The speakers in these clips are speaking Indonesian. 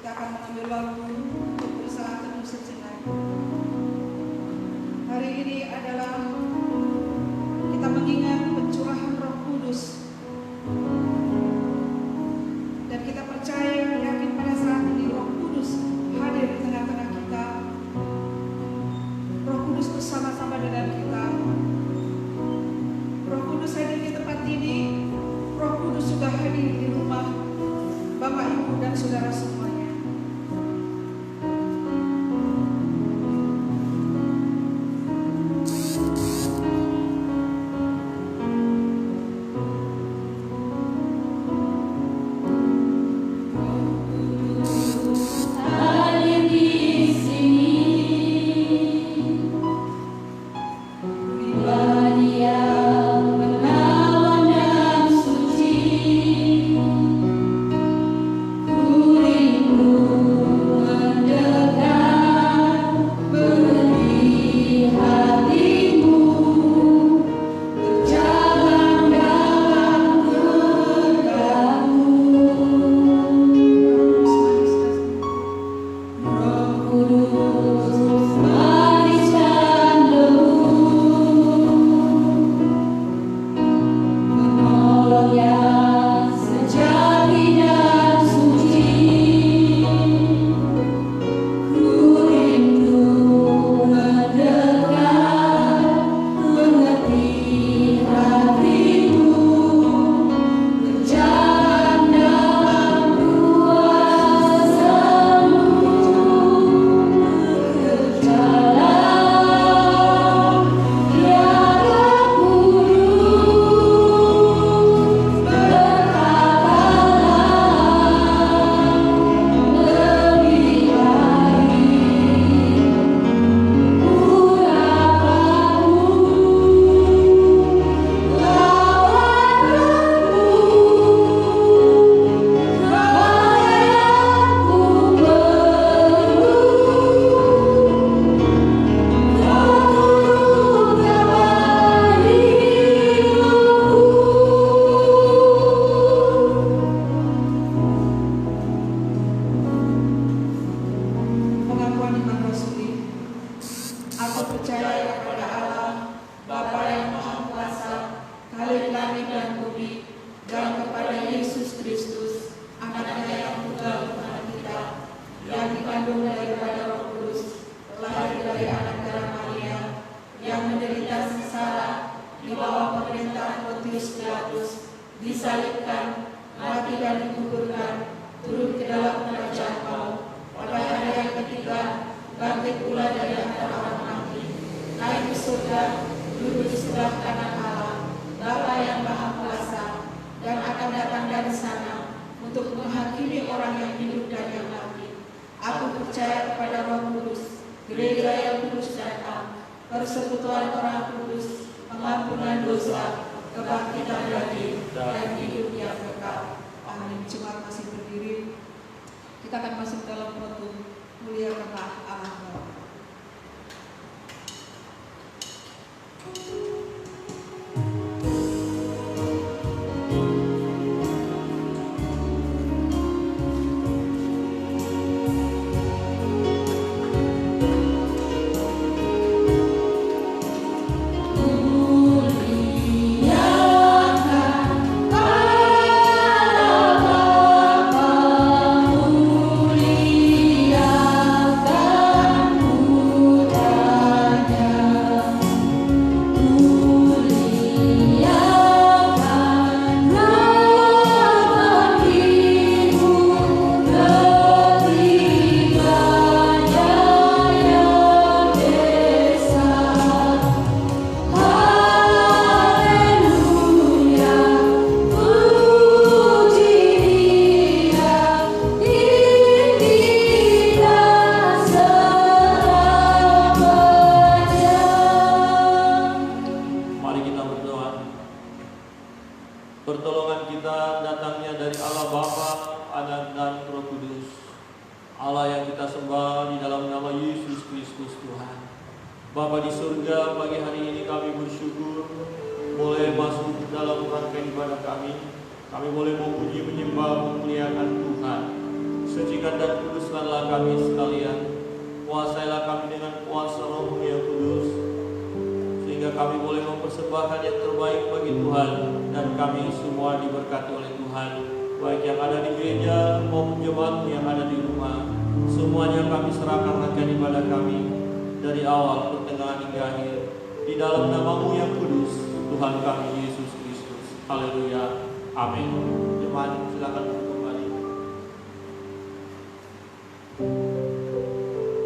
Kita akan mengambil waktu untuk bersaat teduh sejenak. Hari ini adalah kita mengingat pencurahan Roh Kudus. Dan kita percaya, yakin pada saat ini Roh Kudus hadir di tengah-tengah kita. Roh Kudus bersama-sama dengan kita. Roh Kudus hadir di tempat ini. Roh Kudus juga hadir di rumah Bapak, Ibu, dan saudara semuanya. Bapa di surga, pagi hari ini kami bersyukur boleh masuk dalam rangkaian ibadah kami. Kami boleh memuji, menyembah, memuliakan Tuhan. Suci sucikan dan kuduskanlah kami sekalian. Kuasailah kami dengan kuasa Roh-Mu yang kudus, sehingga kami boleh mempersembahkan yang terbaik bagi Tuhan, dan kami semua diberkati oleh Tuhan, baik yang ada di gereja maupun jemaat yang ada di rumah. Semuanya kami serahkan rangkaian ibadah kami dari awal, pertengahan hingga akhir, di dalam nama-Mu yang kudus, Tuhan kami Yesus Kristus. Haleluya. Amin. Jemaat silakan duduk kembali.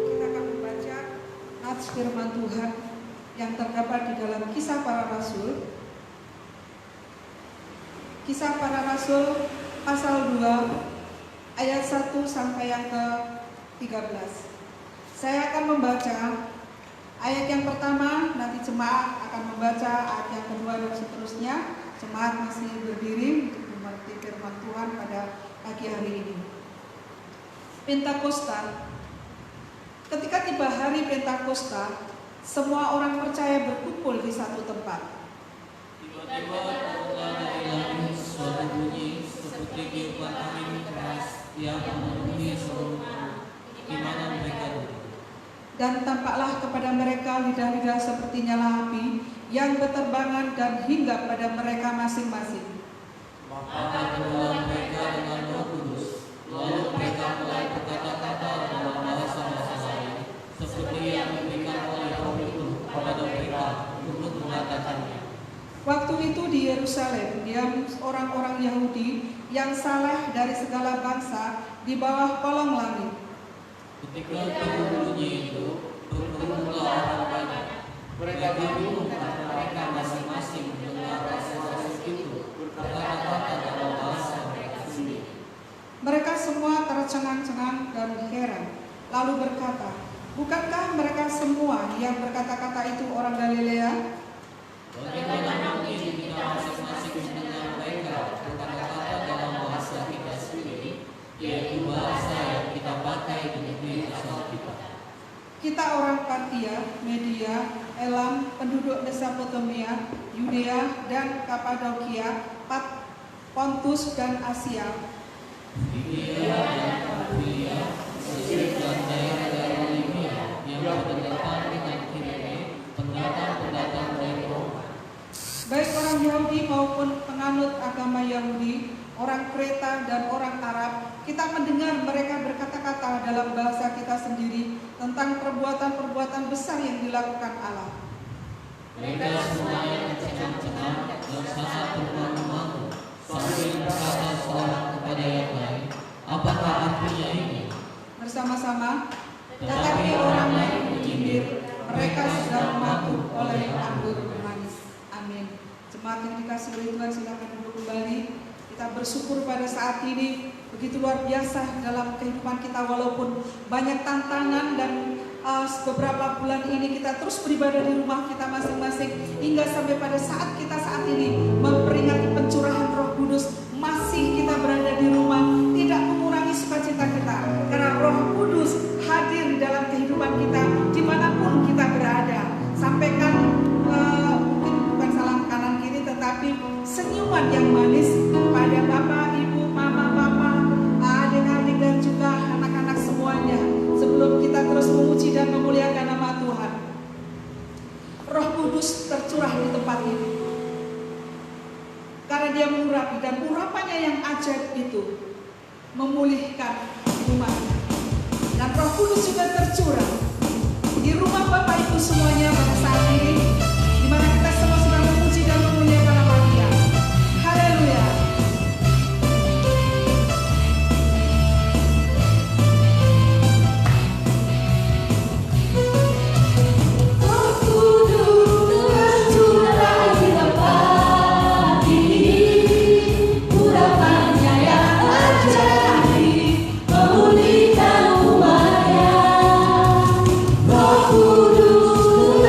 Kita akan membaca nats firman Tuhan yang terdapat di dalam Kisah Para Rasul. Kisah Para Rasul pasal 2 ayat 1 sampai yang ke-13. Saya akan membaca ayat yang pertama, nanti jemaat akan membaca ayat yang kedua dan seterusnya. Jemaat masih berdiri untuk mengerti firman Tuhan pada pagi hari ini. Pentakosta. Ketika tiba hari Pentakosta, semua orang percaya berkumpul di satu tempat. Tiba-tiba terdengar dari langit suatu bunyi seperti tiupan angin keras yang memenuhi seluruh di mana mereka duduk. Dan tampaklah kepada mereka lidah-lidah seperti nyala api yang berterbangan dan hinggap pada mereka masing-masing. Maka keluar mereka dengan Roh Kudus, lalu mereka mulai berkata-kata dalam bahasa-bahasa lain, seperti yang diberikan oleh Roh itu kepada mereka untuk mengatakannya. Waktu itu di Yerusalem diam orang-orang Yahudi yang saleh dari segala bangsa di bawah kolong langit. Ketika turun bunyi itu, berkerumunlah orang banyak. Mereka bingung karena mereka masing-masing mendengar rasa-rasa itu berkata-kata dalam bahasa mereka sendiri. Mereka semua tercengang-cengang dan heran, lalu berkata, bukankah mereka semua yang berkata-kata itu orang Galilea? Bagaimana mungkin kita masing-masing mendengar mereka berkata-kata dalam bahasa kita sendiri, yaitu bahasa yang kita pakai di negeri asal kita. Kita orang Partia, Media, Elam, penduduk Mesopotamia, Yudea dan Kapadokia, Pontus dan Asia, India dan Pamfilia, Mesir dan daerah-daerah Libya yang berdekatan dengan Kirene, pendatang-pendatang dari Roma. baik orang Yahudi maupun penganut agama Yahudi, orang Kreta dan orang Arab, kita mendengar mereka berkata-kata dalam bahasa kita sendiri tentang perbuatan-perbuatan besar yang dilakukan Allah. Mereka semuanya tercengang-cengang dan sasak termangu-mangu sambil berkata seorang kepada yang lain, apakah artinya ini? Bersama-sama, tetapi orang lain menyindir, mereka sudah mabuk oleh anggur manis. Amin. Jemaat yang dikasihi oleh Tuhan, silakan duduk kembali. Kita bersyukur pada saat ini begitu luar biasa dalam kehidupan kita, walaupun banyak tantangan dan beberapa bulan ini kita terus beribadah di rumah kita masing-masing, hingga sampai pada saat kita saat ini memperingati pencurahan Roh Kudus, masih kita berada di rumah, tidak mengurangi sukacita kita karena Roh Kudus hadir dalam kehidupan kita dimanapun kita berada. Sampaikan mungkin bukan salam kanan kiri, tetapi senyuman yang manis pada Bapak, Ibu, Mama, Papa, adik-adik dan juga anak-anak semuanya, sebelum kita terus memuji dan memuliakan nama Tuhan. Roh Kudus tercurah di tempat ini karena Dia mengurapi, dan urapannya yang ajaib itu memulihkan rumahnya. Dan Roh Kudus juga tercurah di rumah Bapak Ibu semuanya pada saat ini, di mana kita semua sedang memuji dan memuliakan nama Dia. Haleluya. Kudus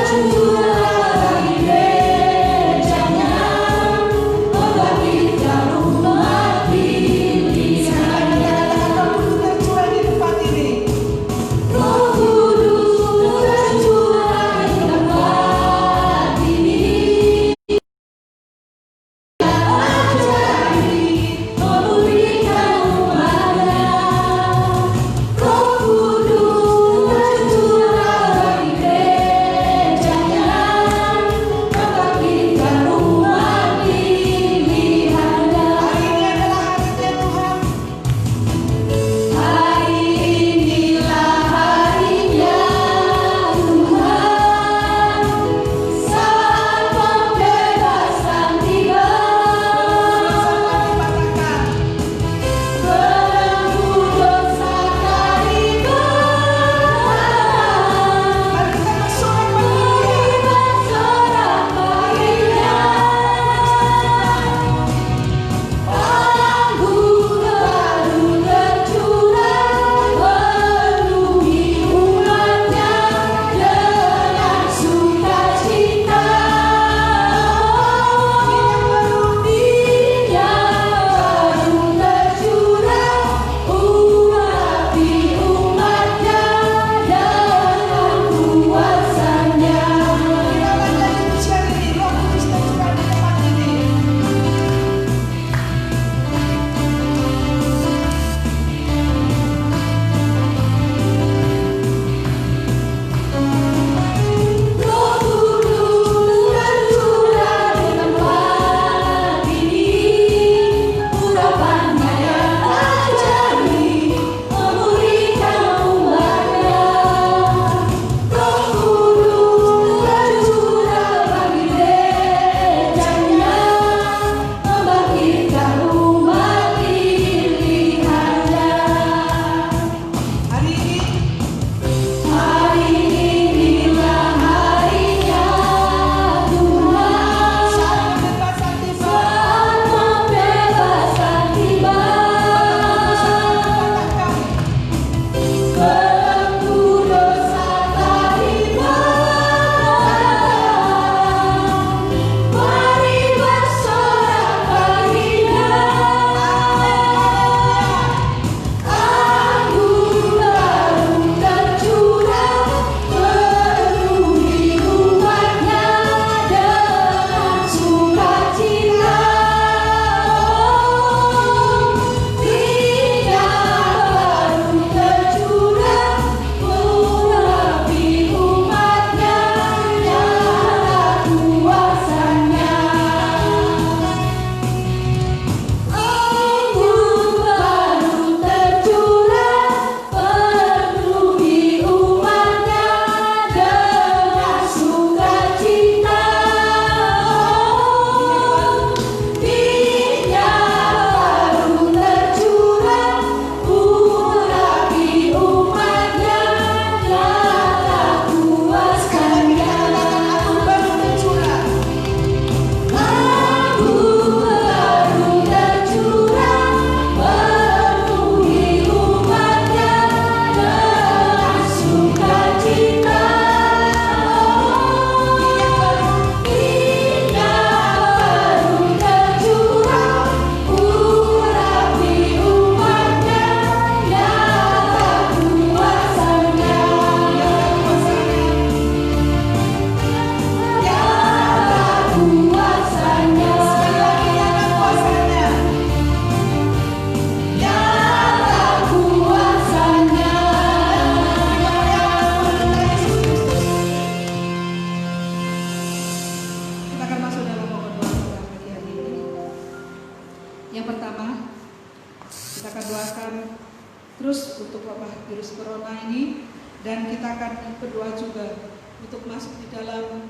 untuk wabah virus corona ini, dan kita akan berdoa juga untuk masuk di dalam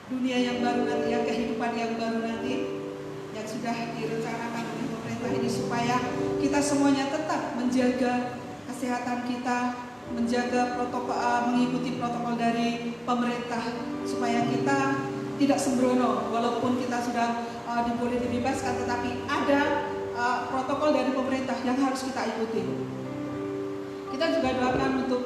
dunia yang baru nanti, ya, kehidupan yang baru nanti yang sudah direncanakan oleh pemerintah ini, supaya kita semuanya tetap menjaga kesehatan kita, menjaga protokol, mengikuti protokol dari pemerintah, supaya kita tidak sembrono. Walaupun kita sudah boleh dibebaskan, tetapi ada protokol dari pemerintah yang harus kita ikuti. Kita juga doakan untuk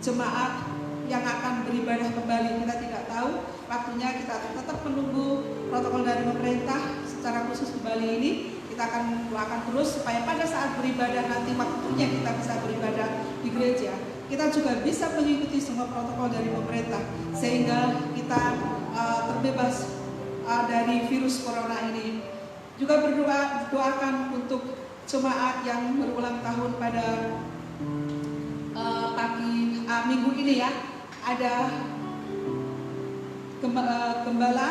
jemaat yang akan beribadah kembali. Kita tidak tahu waktunya, kita tetap menunggu protokol dari pemerintah. Secara khusus di Bali ini kita akan doakan terus supaya pada saat beribadah nanti, waktunya kita bisa beribadah di gereja, kita juga bisa mengikuti semua protokol dari pemerintah, sehingga kita terbebas dari virus corona ini. Juga doakan untuk jemaat yang berulang tahun pada minggu ini, ya. Ada gembala,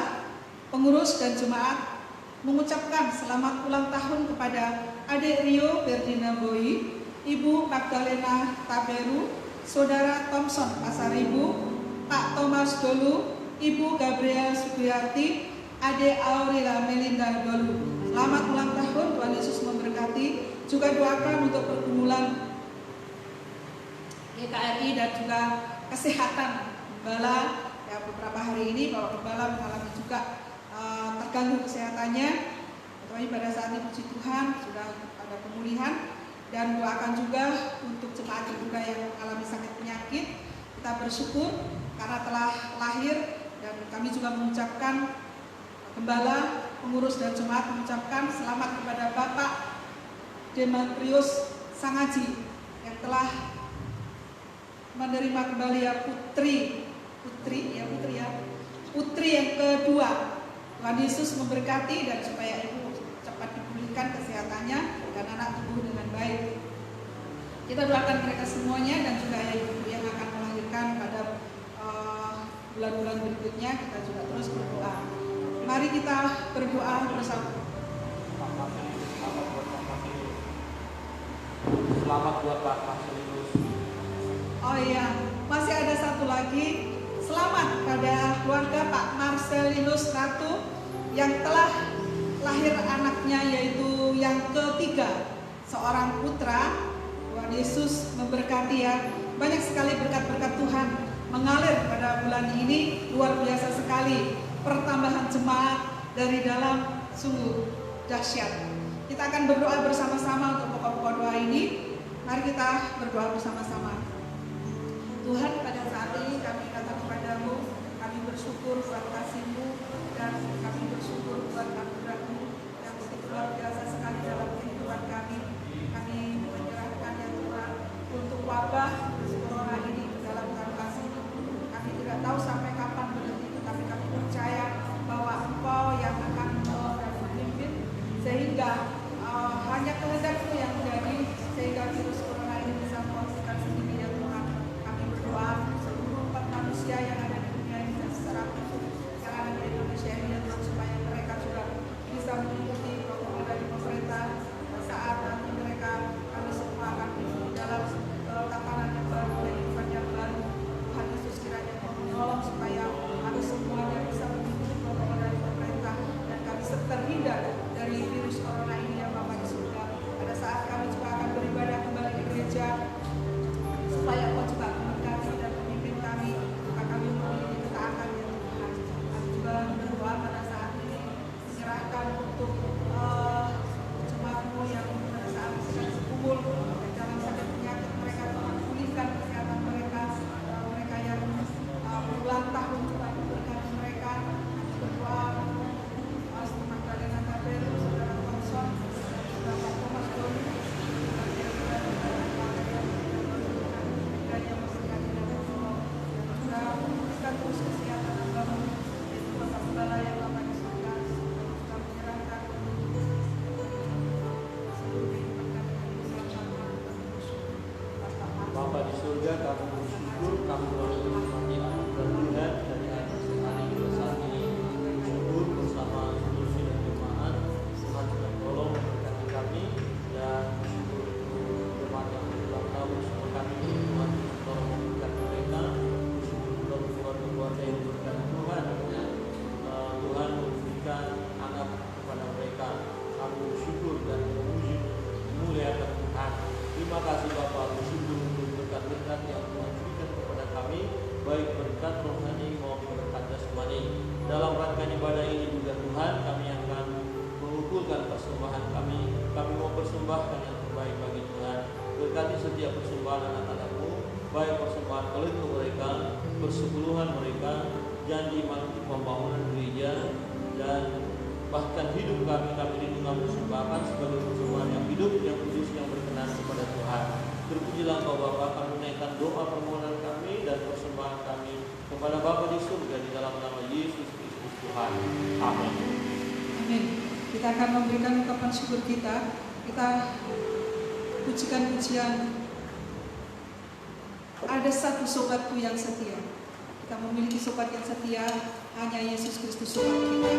pengurus dan jemaat mengucapkan selamat ulang tahun kepada Adik Rio Ferdina Boy, Ibu Magdalena Taberu, Saudara Thompson Pasaribu, Pak Thomas Dolu, Ibu Gabriel Sugiyarti, Adik Aurela Melinda Dolu. Selamat ulang tahun, Tuhan Yesus memberkati. Juga doakan untuk pergumulan GKRI dan juga kesehatan gembala, ya. Beberapa hari ini Bapak Gembala mengalami juga terganggu kesehatannya, tetapi pada saat ini puji Tuhan sudah ada pemulihan. Dan doakan juga untuk jemaat juga yang mengalami sakit penyakit. Kita bersyukur karena telah lahir, dan kami juga mengucapkan, gembala, pengurus dan jemaat mengucapkan selamat kepada Bapak Demetrius Sangaji yang telah menerima kembali, ya, putri yang kedua. Tuhan Yesus memberkati, dan supaya ibu cepat dipulihkan kesehatannya dan anak tumbuh dengan baik. Kita doakan mereka semuanya, dan juga ibu yang akan melahirkan pada bulan-bulan berikutnya. Kita juga terus berdoa. Mari kita berdoa bersama. Selamat buat Pak Marcelinus. Oh iya, masih ada satu lagi. Selamat pada keluarga Pak Marcelinus Ratu yang telah lahir anaknya, yaitu yang ketiga, seorang putra. Tuhan Yesus memberkati, ya. Banyak sekali berkat-berkat Tuhan mengalir pada bulan ini, luar biasa sekali. Pertambahan jemaat dari dalam sungguh dahsyat. Kita akan berdoa bersama-sama untuk pokok-pokok doa ini. Mari kita berdoa bersama-sama. Tuhan, pada saat ini kami datang kepadamu, kami bersyukur buat kasih-Mu, dan kami bersyukur buat anugerah-Mu yang begitu luar biasa sekali dalam kehidupan kami. Kami menyerahkan, ya Tuhan, untuk wabah virus corona ini dalam dalam kasih-Mu. Kami tidak tahu sampai kapan berhenti, tetapi kami percaya bahwa Engkau yang akan menolong dan memimpin, sehingga hanya kehendak-Mu yang terjadi, sehingga virus corona ini bisa menghentikan sendiri, ya Tuhan. Kami berdoa seluruh umat manusia yang ada di dunia ini, dan secara khusus yang ada di Indonesia ini, ya Tuhan, supaya mereka juga bisa mengikuti protokol dari pemerintah. Saat nanti mereka, kami semua akan di dalam tatanan yang baru, kehidupan yang baru. Tuhan Yesus kiranya menolong supaya kami semuanya bisa mengikuti protokol dari pemerintah, dan kami terhindar dari virus corona ini, ya Bapa di surga. Pada saat kami juga akan beribadah kembali di gereja, supaya Engkau juga memberkati dan memimpin kami, maka kami memiliki ketaatan, ya Tuhan. Kami juga berdoa pada saat ini, menyerahkan untuk jemaat-Mu yang pada saat ini sedang berkumpul dan dalam sakit penyakit mereka, Tuhan pulihkan kesehatan mereka. Mereka yang berulang tahun, Tuhan memberkati mereka. Kami berdoa Ibu Magdalena Taberu, Saudara Thompson, dan Pak Thomas Dolu, dan terus kesehatan agama, yaitu Bapak Gembala yang Bapak di surga, kita menyerahkan seluruh kehidupan kami bersama-sama. Bapa di surga, kami bersyukur, kami boleh menikmati anugerah Tuhan dari hari ke saat ini. Syukur bersama seluruh sidang jemaat, Tuhan juga tolong memberkati persembahan kami mau persembahkan yang terbaik bagi Tuhan. Berkati setiap persembahan anak-anak-Mu, baik persembahan kolektif mereka, persepuluhan mereka, janji manti pembangunan gereja, dan bahkan hidup kami ini kami persembahkan sebagai persembahan yang hidup, yang kudus, yang berkenan kepada Tuhan. Terpujilah Engkau Bapa, kami menaikkan doa permohonan kami dan persembahan kami kepada Bapa di surga di dalam nama Yesus Kristus Tuhan. Amin. Amin. Kita akan memberikan ungkapan syukur kita. Kita pujikan pujian ada satu sobatku yang setia. Kita memiliki sobat yang setia, hanya Yesus Kristus sobat kita.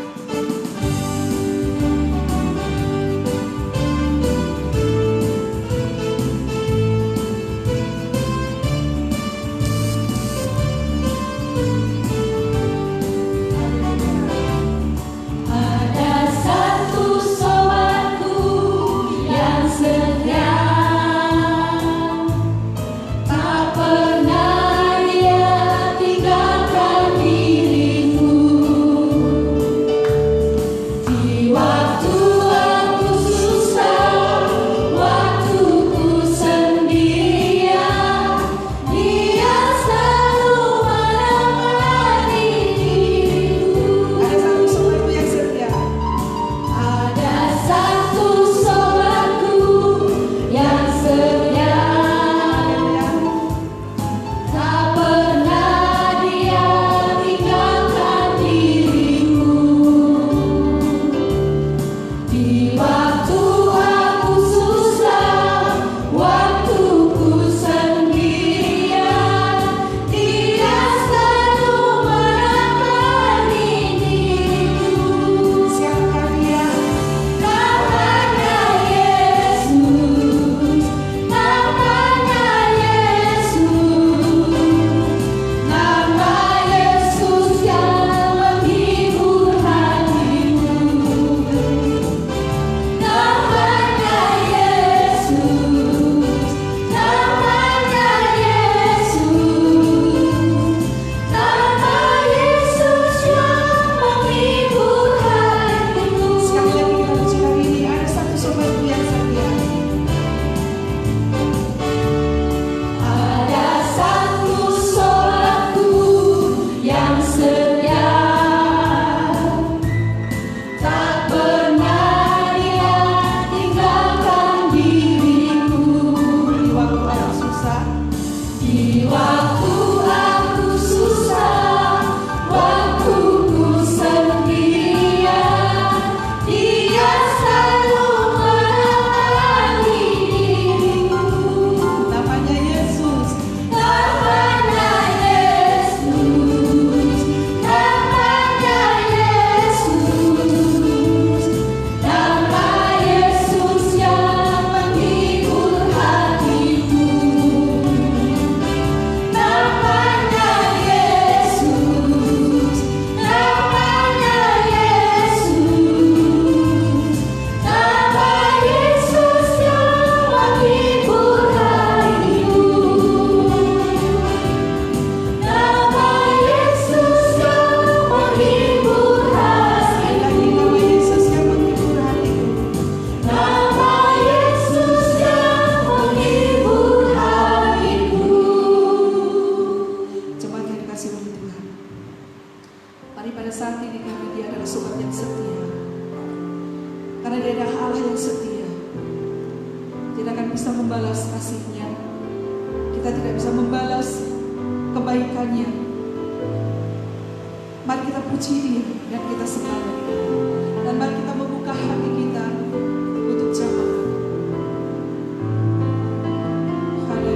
Hari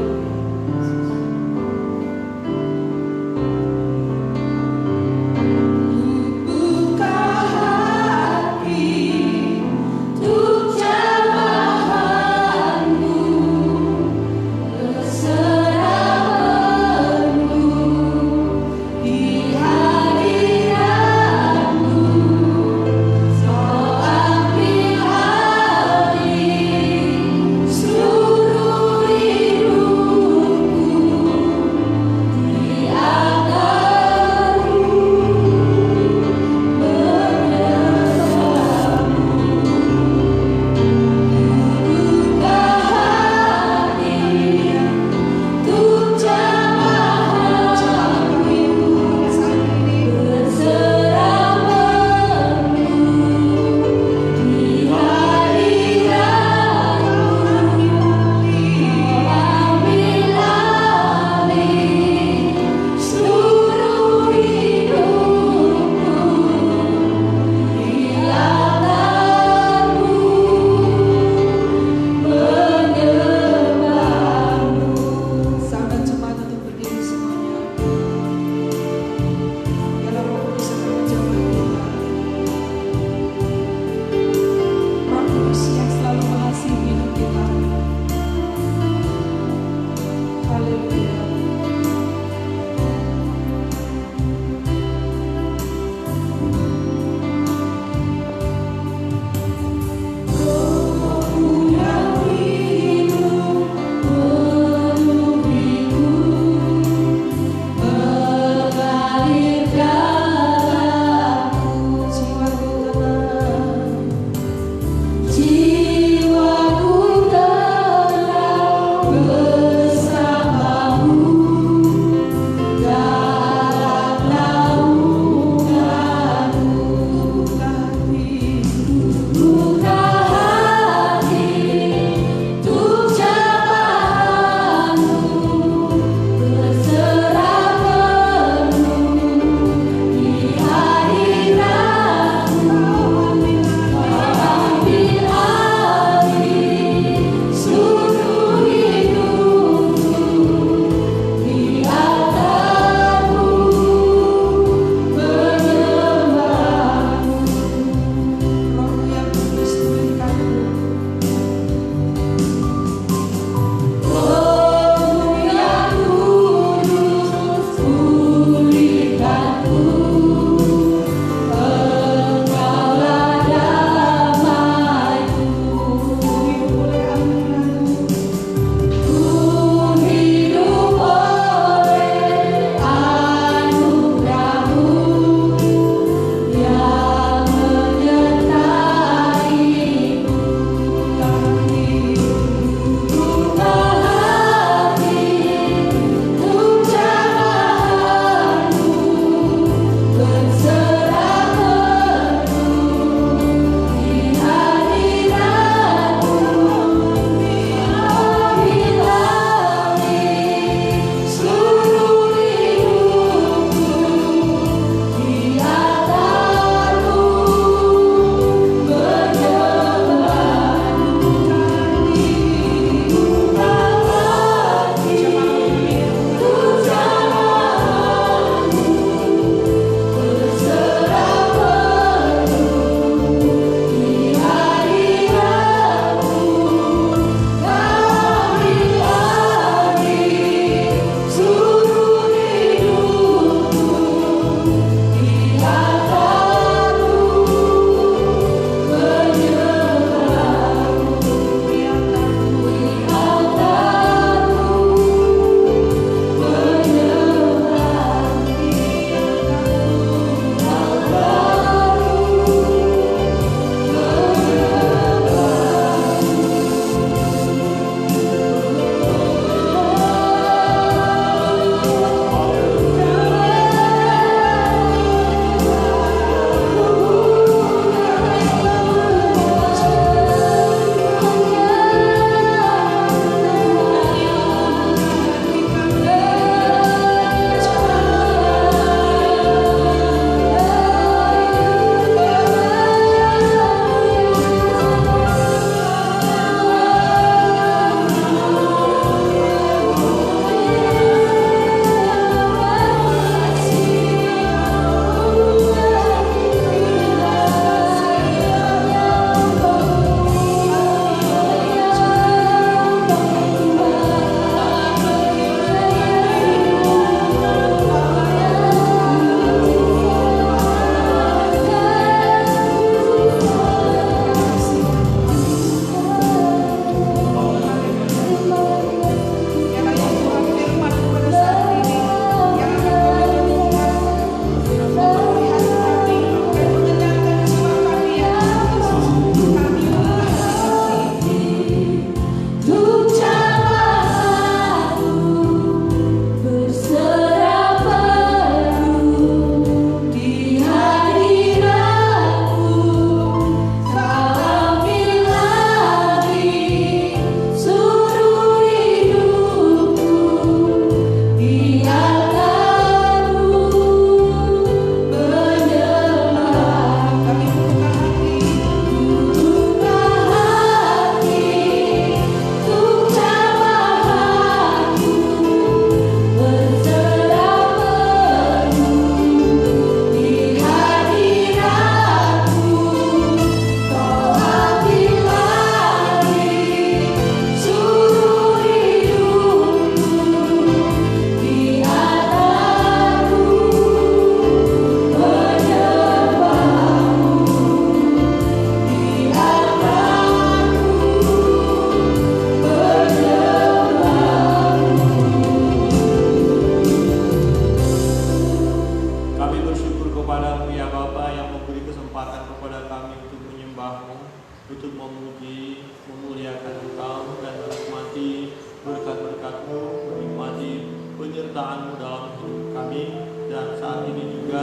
penyertaan-Mu dalam hidup kami. Dan saat ini juga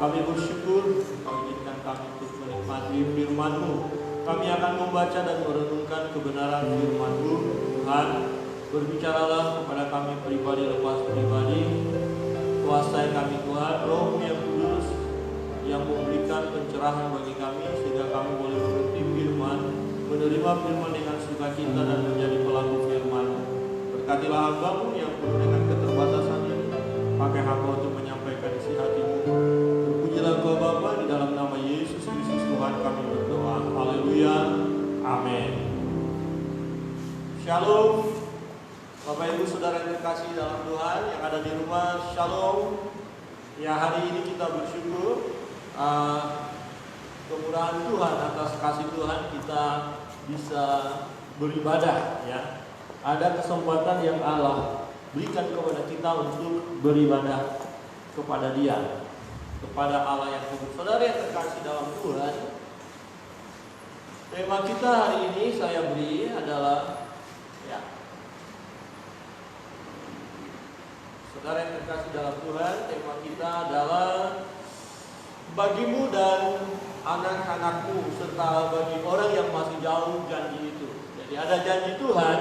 kami bersyukur Kau izinkan kami untuk menikmati firman-Mu. Kami akan membaca dan merenungkan kebenaran firman-Mu. Tuhan, berbicaralah kepada kami pribadi lepas pribadi. Kuasai kami Tuhan, Roh yang kudus yang memberikan pencerahan bagi kami sehingga kami boleh mengerti firman, menerima firman dengan sukacita dan menjadi pelaku firman. Berkatilah hamba-Mu yang penuh dengan keterbatasan ini, pakai hamba untuk menyampaikan isi hati-Mu. Terpujilah Engkau Bapa, di dalam nama Yesus Kristus Tuhan kami berdoa. Haleluya, amin. Shalom, Bapak Ibu Saudara yang terkasih dalam Tuhan yang ada di rumah, shalom. Ya, hari ini kita bersyukur kemurahan Tuhan, atas kasih Tuhan kita bisa beribadah, ya. Ada kesempatan yang Allah berikan kepada kita untuk beribadah kepada Dia, kepada Allah yang kudus. Saudara yang terkasih dalam Tuhan, tema kita hari ini saya beri adalah, ya, saudara yang terkasih dalam Tuhan, tema kita adalah bagimu dan anak-anakmu serta bagi orang yang masih jauh janji itu. Jadi ada janji Tuhan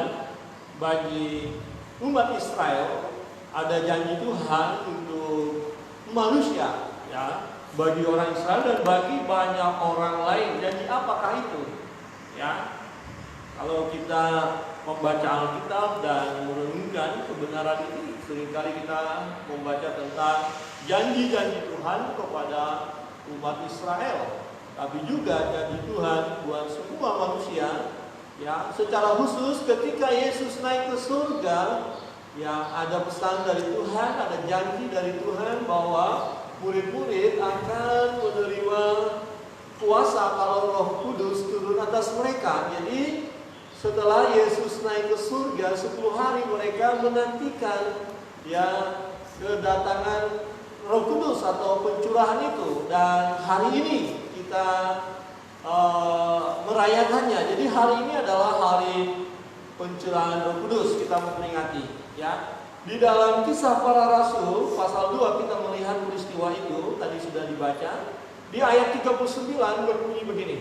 bagi umat Israel, ada janji Tuhan untuk manusia, ya, bagi orang Israel dan bagi banyak orang lain. Janji apakah itu? Ya, kalau kita membaca Alkitab dan merenungkan kebenaran ini, seringkali kita membaca tentang janji-janji Tuhan kepada umat Israel, tapi juga janji Tuhan buat semua manusia. Ya, secara khusus ketika Yesus naik ke surga, ya, ada pesan dari Tuhan, ada janji dari Tuhan bahwa murid-murid akan menerima kuasa kalau Roh Kudus turun atas mereka. Jadi setelah Yesus naik ke surga 10 hari mereka menantikan, ya, kedatangan Roh Kudus atau pencurahan itu, dan hari ini kita merayakannya. Jadi hari ini adalah hari pencurahan Roh Kudus, kita memperingati, ya. Di dalam Kisah Para Rasul pasal 2 kita melihat peristiwa itu, tadi sudah dibaca. Di ayat 39 berbunyi begini: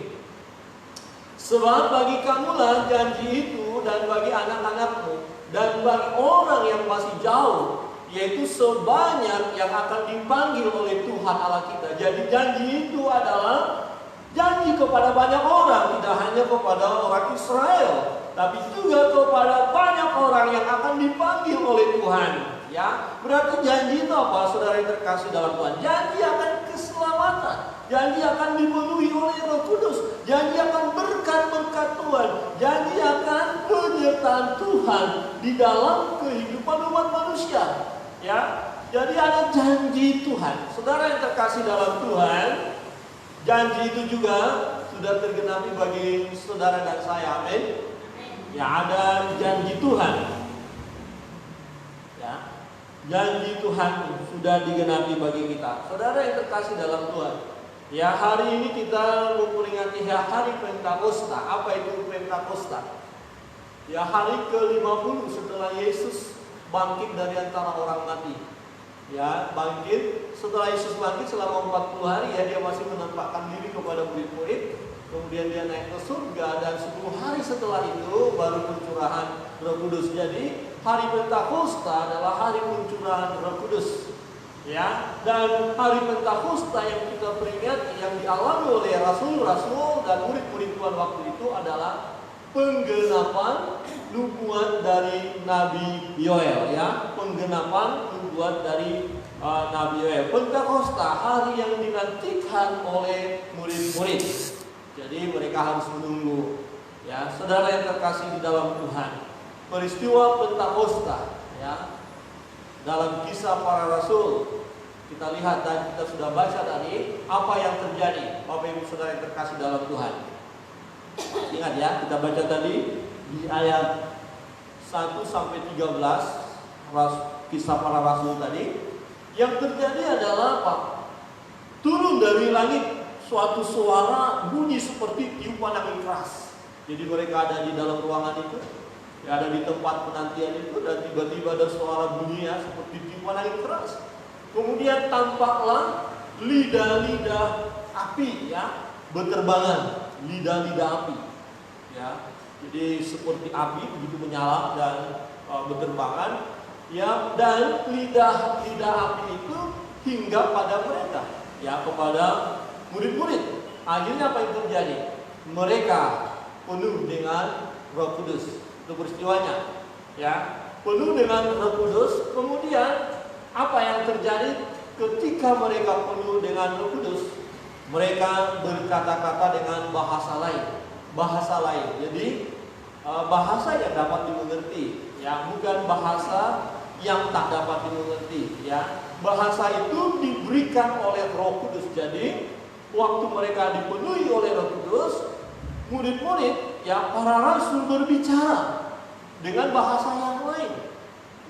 sebab bagi kamulah janji itu dan bagi anak-anakmu dan bagi orang yang masih jauh, yaitu sebanyak yang akan dipanggil oleh Tuhan Allah kita. Jadi janji itu adalah janji kepada banyak orang, tidak hanya kepada orang Israel, tapi juga kepada banyak orang yang akan dipanggil oleh Tuhan. Ya, berarti janji itu apa, saudara yang terkasih dalam Tuhan? Janji akan keselamatan, janji akan dipenuhi oleh Roh Kudus, janji akan berkat-berkat Tuhan, janji akan penyertaan Tuhan di dalam kehidupan umat manusia. Ya, jadi ada janji Tuhan. Saudara yang terkasih dalam Tuhan, janji itu juga sudah tergenapi bagi saudara dan saya. Amin. Ya, ada janji Tuhan. Ya, janji Tuhan sudah digenapi bagi kita. Saudara yang terkasih dalam Tuhan, ya, hari ini kita memperingati hari Pentakosta. Apa itu Pentakosta? Ya, hari ke-50 setelah Yesus bangkit dari antara orang mati. Ya, bangkit. Setelah Yesus bangkit selama 40 hari, ya, dia masih menampakkan diri kepada murid-murid. Kemudian dia naik ke surga, dan 10 hari setelah itu baru pencurahan Roh Kudus. Jadi hari Pentakosta adalah hari pencurahan Roh Kudus. Ya, dan hari Pentakosta yang kita peringati, yang dialami oleh rasul-rasul dan murid-murid Tuhan waktu itu adalah penggenapan nubuat dari Nabi Yoel, ya, penggenapan nubuat dari Nabi Yoel. Pentakosta, hari yang dinantikan oleh murid-murid. Jadi mereka harus menunggu. Ya, saudara yang terkasih di dalam Tuhan, peristiwa Pentakosta, ya, dalam Kisah Para Rasul kita lihat dan kita sudah baca tadi apa yang terjadi. Bapak Ibu saudara yang terkasih dalam Tuhan, ingat ya, kita baca tadi di ayat 1 sampai 13 Kisah Para Rasul tadi. Yang terjadi adalah apa? Turun dari langit suatu suara bunyi seperti tiupan angin keras. Jadi mereka ada di dalam ruangan itu. Ya, ada di tempat penantian itu dan tiba-tiba ada suara bunyi seperti tiupan angin keras. Kemudian tampaklah lidah-lidah api berterbangan, lidah-lidah api. Ya, jadi seperti api begitu menyala dan berterbangan. Ya, dan lidah-lidah api itu hingga pada mereka, kepada murid-murid. Akhirnya apa yang terjadi? Mereka penuh dengan Roh Kudus. Itu peristiwanya, penuh dengan Roh Kudus. Kemudian apa yang terjadi ketika mereka penuh dengan Roh Kudus? Mereka berkata-kata dengan bahasa lain. Jadi bahasa yang dapat dimengerti, bukan bahasa yang tak dapat dimengerti. Bahasa itu diberikan oleh Roh Kudus. Jadi waktu mereka dipenuhi oleh Roh Kudus, murid-murid, para rasul berbicara dengan bahasa yang lain.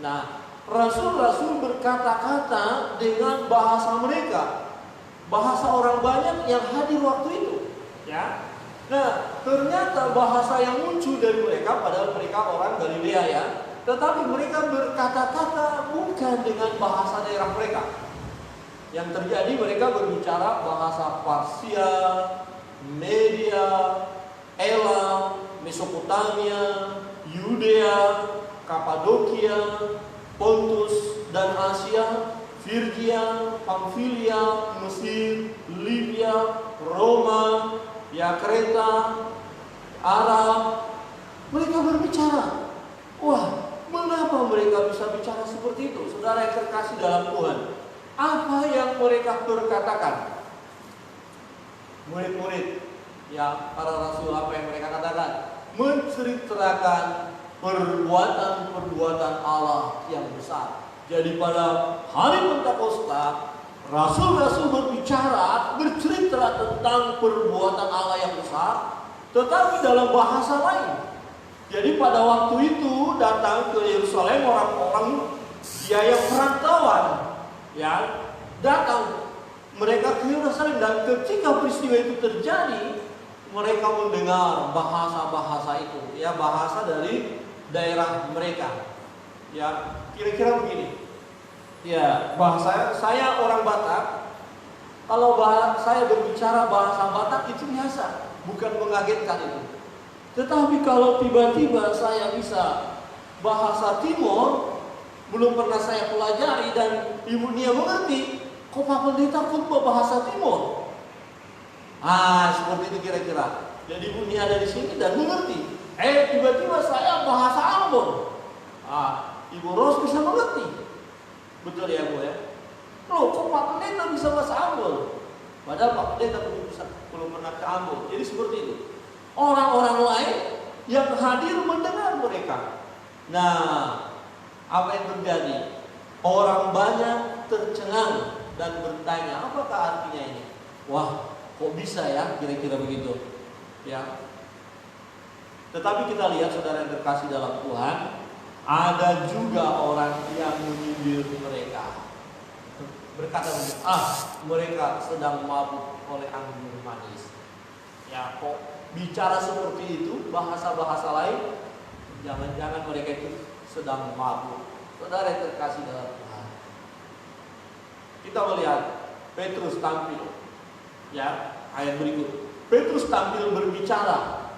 Nah, rasul-rasul berkata-kata dengan bahasa mereka, bahasa orang banyak yang hadir waktu itu. Nah, ternyata bahasa yang muncul dari mereka, padahal mereka orang Galilea, tetapi mereka berkata-kata bukan dengan bahasa daerah mereka. Yang terjadi mereka berbicara bahasa Parsia, Media, Elam, Mesopotamia, Yudea, Kapadokia, Pontus dan Asia, Firgia, Pamfilia, Mesir, Libya, Roma, Kreta, Arab. Mereka berbicara. Wah, mengapa mereka bisa bicara seperti itu? Saudara yang terkasih dalam Tuhan, apa yang mereka berkatakan? Murid-murid, para rasul, apa yang mereka katakan? Menceritakan perbuatan-perbuatan Allah yang besar. Jadi pada hari Pentakosta, rasul-rasul bercerita tentang perbuatan Allah yang besar, tetapi dalam bahasa lain. Jadi pada waktu itu datang ke Yerusalem orang-orang yang perantauan, datang mereka ke Yerusalem, dan ketika peristiwa itu terjadi, mereka mendengar bahasa-bahasa itu, bahasa dari daerah mereka. Kira-kira begini. Bahasa saya orang Batak. Kalau saya berbicara bahasa Batak itu biasa, bukan mengagetkan itu. Tetapi kalau tiba-tiba saya bisa bahasa Timur, belum pernah saya pelajari dan Ibu Nia mengerti, kok Pak Pendeta khotbah bahasa Timur? Seperti itu kira-kira. Jadi Ibu Nia ada di sini dan mengerti. Tiba-tiba saya bahasa Ambon. Ibu Ros bisa mengerti. Betul ya Bu ya? Loh, kok Pak Pendeta bisa bahasa Ambon? Padahal Pak Pendeta belum pernah ke Ambon. Jadi seperti itu. Orang-orang lain yang hadir mendengar mereka. Nah, apa yang terjadi? Orang banyak tercengang dan bertanya, apakah artinya ini? Wah, kok bisa kira-kira begitu. Tetapi kita lihat, saudara yang terkasih dalam Tuhan, ada juga orang yang menyindir mereka. Berkata begitu, mereka sedang mabuk oleh anggur manis. Kok bicara seperti itu, bahasa-bahasa lain, jangan-jangan mereka itu sedang mabuk. Saudara yang terkasih dalam Tuhan, kita melihat Petrus tampil. Ayat berikut, Petrus tampil berbicara,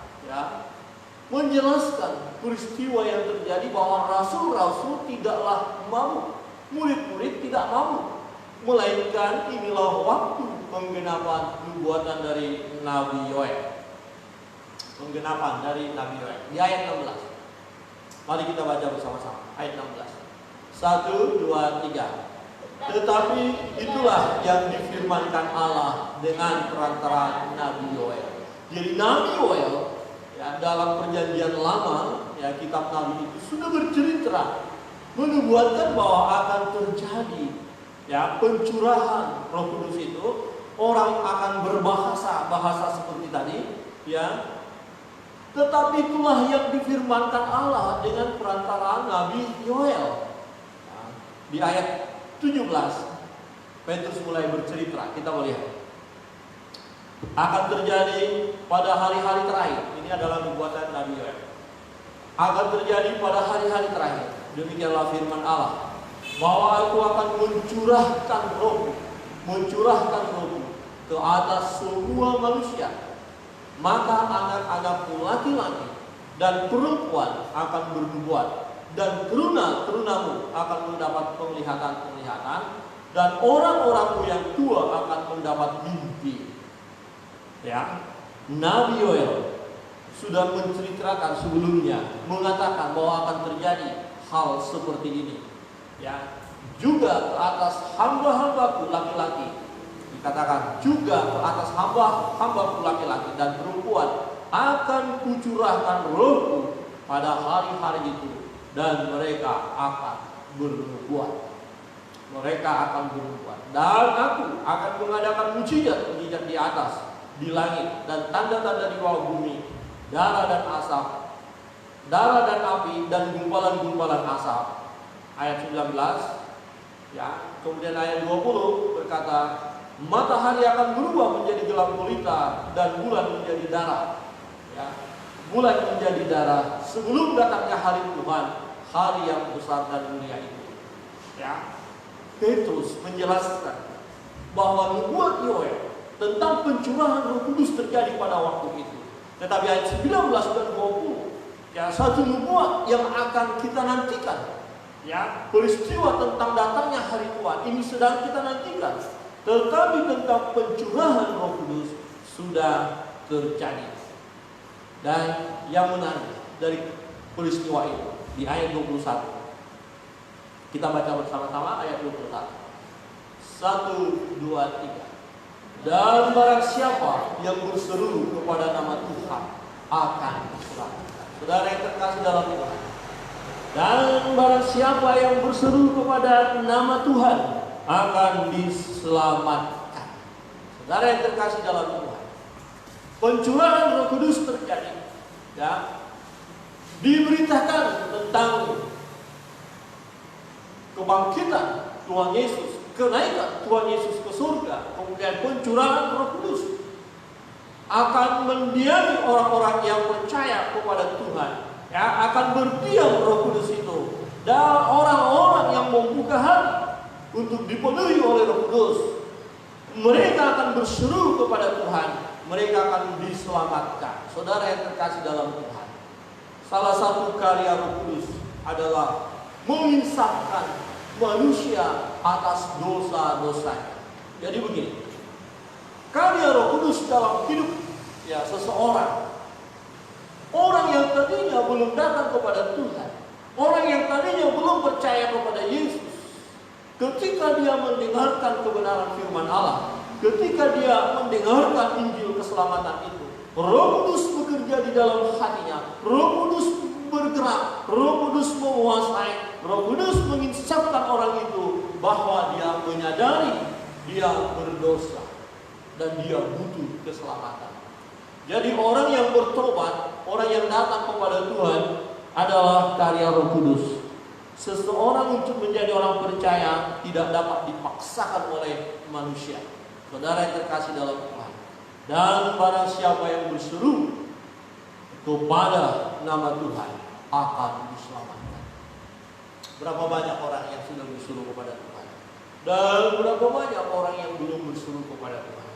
menjelaskan peristiwa yang terjadi, bahwa rasul-rasul tidaklah mabuk, murid-murid tidak mabuk, melainkan inilah waktu penggenapan nubuatan dari Nabi Yoel. Penggenapan dari Nabi Yoel di ayat 16. Mari kita baca bersama-sama ayat 16. 1, 2, 3. Tetapi itulah yang difirmankan Allah dengan perantara Nabi Yoel. Jadi Nabi Yoel dalam perjanjian lama, kitab Nabi itu sudah bercerita, menubuatkan bahwa akan terjadi pencurahan Roh Kudus itu. Orang akan bahasa seperti tadi, tetapi itulah yang difirmankan Allah dengan perantara Nabi Yoel. Di ayat 17, Petrus mulai bercerita. Kita melihat akan terjadi pada hari-hari terakhir. Ini adalah nubuatan Nabi Yoel. akan terjadi pada hari-hari terakhir. Demikianlah firman Allah, bahwa Aku akan mencurahkan roh ke atas semua manusia. Maka anak-anakmu laki-laki dan perempuan akan bernubuat, dan teruna-terunamu akan mendapat penglihatan-penglihatan, dan orang-orangmu yang tua akan mendapat mimpi. Ya, Nabi Yoel sudah menceritakan sebelumnya, mengatakan bahwa akan terjadi hal seperti ini. Ya, juga ke atas hamba-hambaku laki-laki, dikatakan juga ke atas hamba-hambaku laki-laki dan perempuan akan kucurahkan rohku pada hari-hari itu, dan mereka akan bernubuat. Dan Aku akan mengadakan mujizat-mujizat di atas, di langit, dan tanda-tanda di bawah bumi, darah dan asap, darah dan api, dan gumpalan-gumpalan asap. Ayat 19, ya. Kemudian ayat 20 berkata, matahari akan berubah menjadi gelap gulita, dan bulan menjadi darah. Ya. Bulan menjadi darah sebelum datangnya hari Tuhan, hari yang besar dan mulia itu. Ya. Petrus menjelaskan bahwa nubuat Yoel tentang pencurahan Roh Kudus terjadi pada waktu itu. Tetapi ayat 19 dan 20, ya, satu nubuat yang akan kita nantikan. Ya, peristiwa tentang datangnya hari Tuhan ini sedang kita nantikan. Tetapi tentang pencurahan Roh Kudus sudah terjadi. Dan yang menarik dari peristiwa itu di ayat 21. Kita baca bersama-sama ayat 21. 1, 2, 3. Dan barang siapa yang berseru kepada nama Tuhan akan diselamatkan. Saudara yang terkasih dalam Tuhan, dan barang siapa yang berseru kepada nama Tuhan akan diselamatkan. Saudara yang terkasih dalam Tuhan, pencurahan Roh Kudus terjadi. Ya, diberitakan tentang kebangkitan Tuhan Yesus, kenaikan Tuhan Yesus ke surga, kemudian pencurahan Roh Kudus akan mendiami orang-orang yang percaya kepada Tuhan. Ya, akan berdiam Roh Kudus itu, dan orang-orang yang membuka hati untuk dipenuhi oleh Roh Kudus, mereka akan berseru kepada Tuhan, mereka akan diselamatkan. Saudara yang terkasih dalam Tuhan, salah satu karya Roh Kudus adalah menginsafkan manusia atas dosa-dosanya. Jadi begini, karya Roh Kudus dalam hidup, ya, seseorang, orang yang tadinya belum datang kepada Tuhan, orang yang tadinya belum percaya kepada Yesus, ketika dia mendengarkan kebenaran firman Allah, ketika dia mendengarkan Injil keselamatan itu, Roh Kudus bekerja di dalam hatinya, Roh Kudus bergerak, Roh Kudus menguasai, Roh Kudus menginsafkan orang itu bahwa dia menyadari dia berdosa dan dia butuh keselamatan. Jadi orang yang bertobat, orang yang datang kepada Tuhan adalah karya Roh Kudus. Seseorang untuk menjadi orang percaya tidak dapat dipaksakan oleh manusia. Saudara yang terkasih dalam Tuhan, dan barang siapa yang berseru kepada nama Tuhan akan diselamatkan. Berapa banyak orang yang sudah berseru kepada Tuhan, dan berapa banyak orang yang belum berseru kepada Tuhan.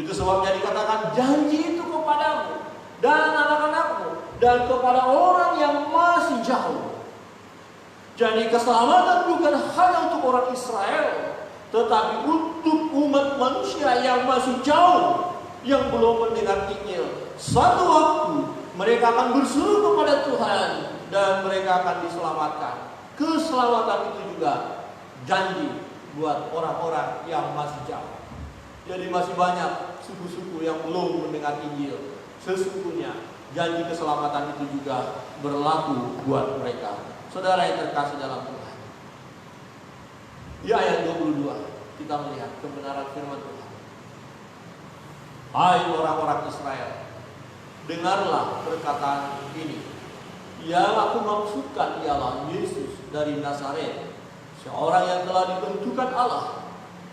Itu sebabnya dikatakan janji itu kepadamu dan anak-anakmu dan kepada orang yang masih jauh. Jadi keselamatan bukan hanya untuk orang Israel, tetapi untuk umat manusia yang masih jauh, yang belum mendengar Injil. Suatu waktu mereka akan berseru kepada Tuhan dan mereka akan diselamatkan. Keselamatan itu juga janji buat orang-orang yang masih jauh. Jadi masih banyak suku-suku yang belum mendengar Injil. Sesungguhnya janji keselamatan itu juga berlaku buat mereka. Saudara yang terkasih dalam Tuhan, di ayat 22 kita melihat kebenaran firman Tuhan. Hai orang-orang Israel, dengarlah perkataan ini. Yang aku maksudkan ialah Yesus dari Nazaret, seorang yang telah ditentukan Allah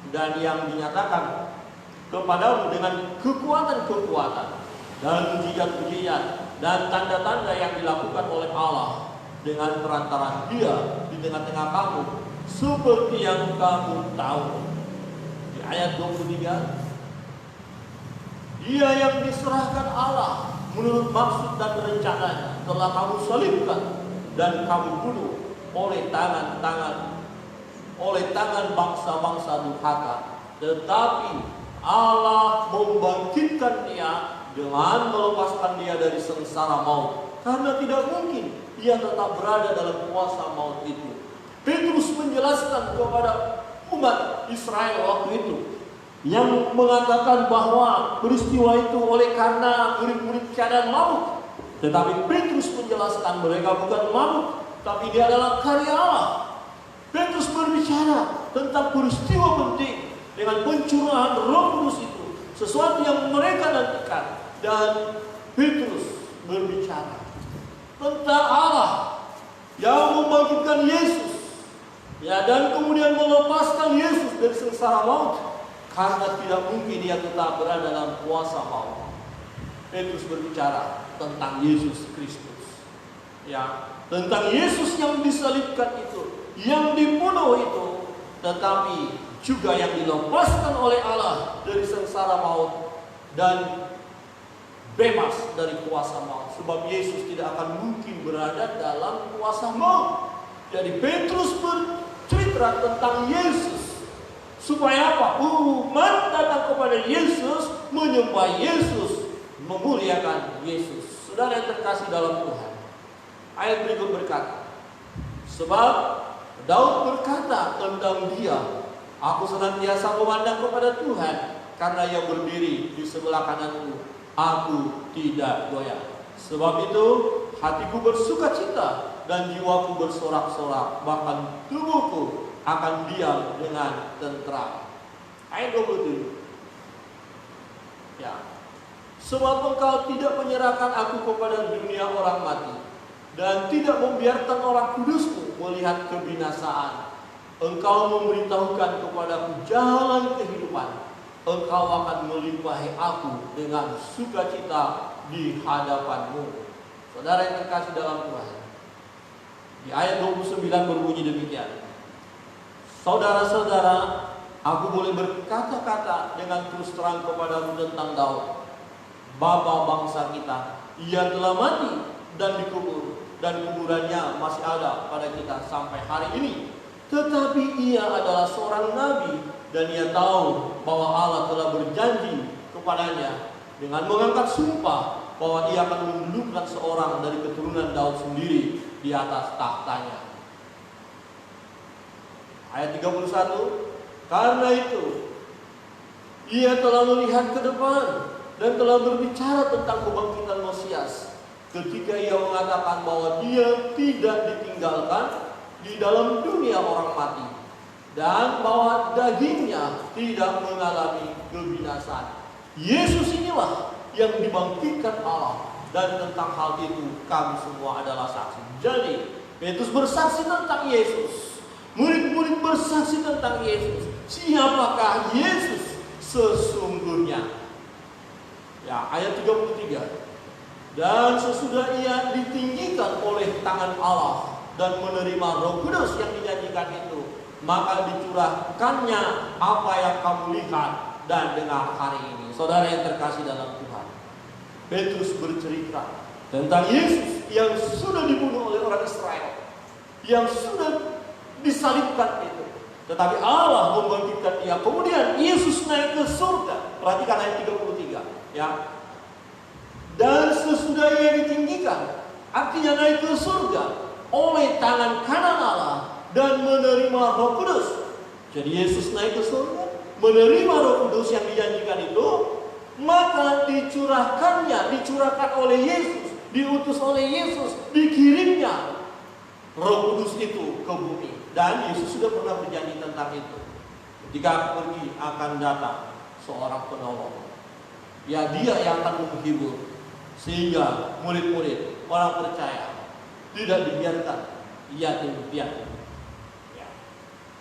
dan yang dinyatakan kepadamu dengan kekuatan-kekuatan dan mujizat-mujizat dan tanda-tanda yang dilakukan oleh Allah dengan perantaraan Dia di tengah-tengah kamu, seperti yang kamu tahu. Di ayat 23, Dia yang diserahkan Allah menurut maksud dan rencananya telah kamu salibkan dan kamu bunuh oleh tangan bangsa-bangsa durhaka. Tetapi Allah membangkitkan Dia dengan melepaskan Dia dari sengsara maut, karena tidak mungkin Dia tetap berada dalam kuasa maut itu. Petrus menjelaskan kepada umat Israel waktu itu, yang mengatakan bahwa peristiwa itu oleh karena murid-murid keadaan mabuk. Tetapi Petrus menjelaskan mereka bukan mabuk, tapi dia adalah karya Allah. Petrus berbicara tentang peristiwa penting dengan pencurahan Roh Kudus itu, sesuatu yang mereka nantikan. Dan Petrus berbicara tentang Allah yang membangkitkan Yesus, ya, dan kemudian melepaskan Yesus dari sengsara maut, karena tidak mungkin Dia tetap berada dalam kuasa maut. Petrus berbicara tentang Yesus Kristus, ya, tentang Yesus yang disalibkan itu, yang dibunuh itu, tetapi juga yang dilepaskan oleh Allah dari sengsara maut dan bebas dari kuasa maut. Sebab Yesus tidak akan mungkin berada dalam kuasa maut. Jadi Petrus bercerita tentang Yesus, supaya apa? Umat datang kepada Yesus, menyembah Yesus, memuliakan Yesus. Saudara yang terkasih dalam Tuhan, ayat berikut berkata, sebab Daud berkata tentang Dia, aku senantiasa memandang kepada Tuhan, karena Ia berdiri di sebelah kananku, aku tidak goyah. Sebab itu hatiku bersuka cita dan jiwaku bersorak-sorak, bahkan tubuhku akan diam dengan tentram. Ayat 27. Ya. Sebab engkau tidak menyerahkan aku kepada dunia orang mati, dan tidak membiarkan orang kudusmu melihat kebinasaan. Engkau memberitahukan kepadaku jalan kehidupan. Engkau akan melimpahi aku dengan sukacita di hadapan-Mu. Saudara yang terkasih dalam Tuhan, di ayat 29 berbunyi demikian. Saudara-saudara, aku boleh berkata-kata dengan terus terang kepadamu tentang Daud, bapa bangsa kita. Ia telah mati dan dikubur, dan kuburannya masih ada pada kita sampai hari ini. Tetapi ia adalah seorang nabi, dan ia tahu bahwa Allah telah berjanji kepadanya dengan mengangkat sumpah bahwa ia akan mendudukkan seorang dari keturunan Daud sendiri di atas tahtanya. Ayat 31, karena itu ia telah melihat ke depan dan telah berbicara tentang kebangkitan Mesias, ketika ia mengatakan bahwa Dia tidak ditinggalkan di dalam dunia orang mati, dan bahwa dagingnya tidak mengalami kebinasaan. Yesus inilah yang dibangkitkan Allah, dan tentang hal itu kami semua adalah saksi. Jadi Petrus bersaksi tentang Yesus, murid-murid bersaksi tentang Yesus. Siapakah Yesus sesungguhnya? Ya, ayat 33. Dan sesudah ia ditinggikan oleh tangan Allah dan menerima Roh Kudus yang dijanjikan itu, maka dicurahkannya apa yang kamu lihat dan dengar hari ini. Saudara yang terkasih dalam Tuhan, Petrus bercerita tentang Yesus yang sudah dibunuh oleh orang Israel, yang sudah disalibkan itu, tetapi Allah membangkitkan Dia. Kemudian Yesus naik ke surga. Perhatikan ayat 33, ya. Dan sesudah ia ditinggikan, artinya naik ke surga oleh tangan kanan Allah dan menerima Roh Kudus. Jadi Yesus naik ke surga, menerima Roh Kudus yang dijanjikan itu, maka dicurahkan oleh Yesus, diutus oleh Yesus, dikirimnya Roh Kudus itu ke bumi. Dan Yesus sudah pernah berjanji tentang itu. Ketika aku pergi akan datang seorang penolong, ya Dia yang akan menghibur, sehingga murid-murid, orang percaya, tidak dibiarkan yatim piatu.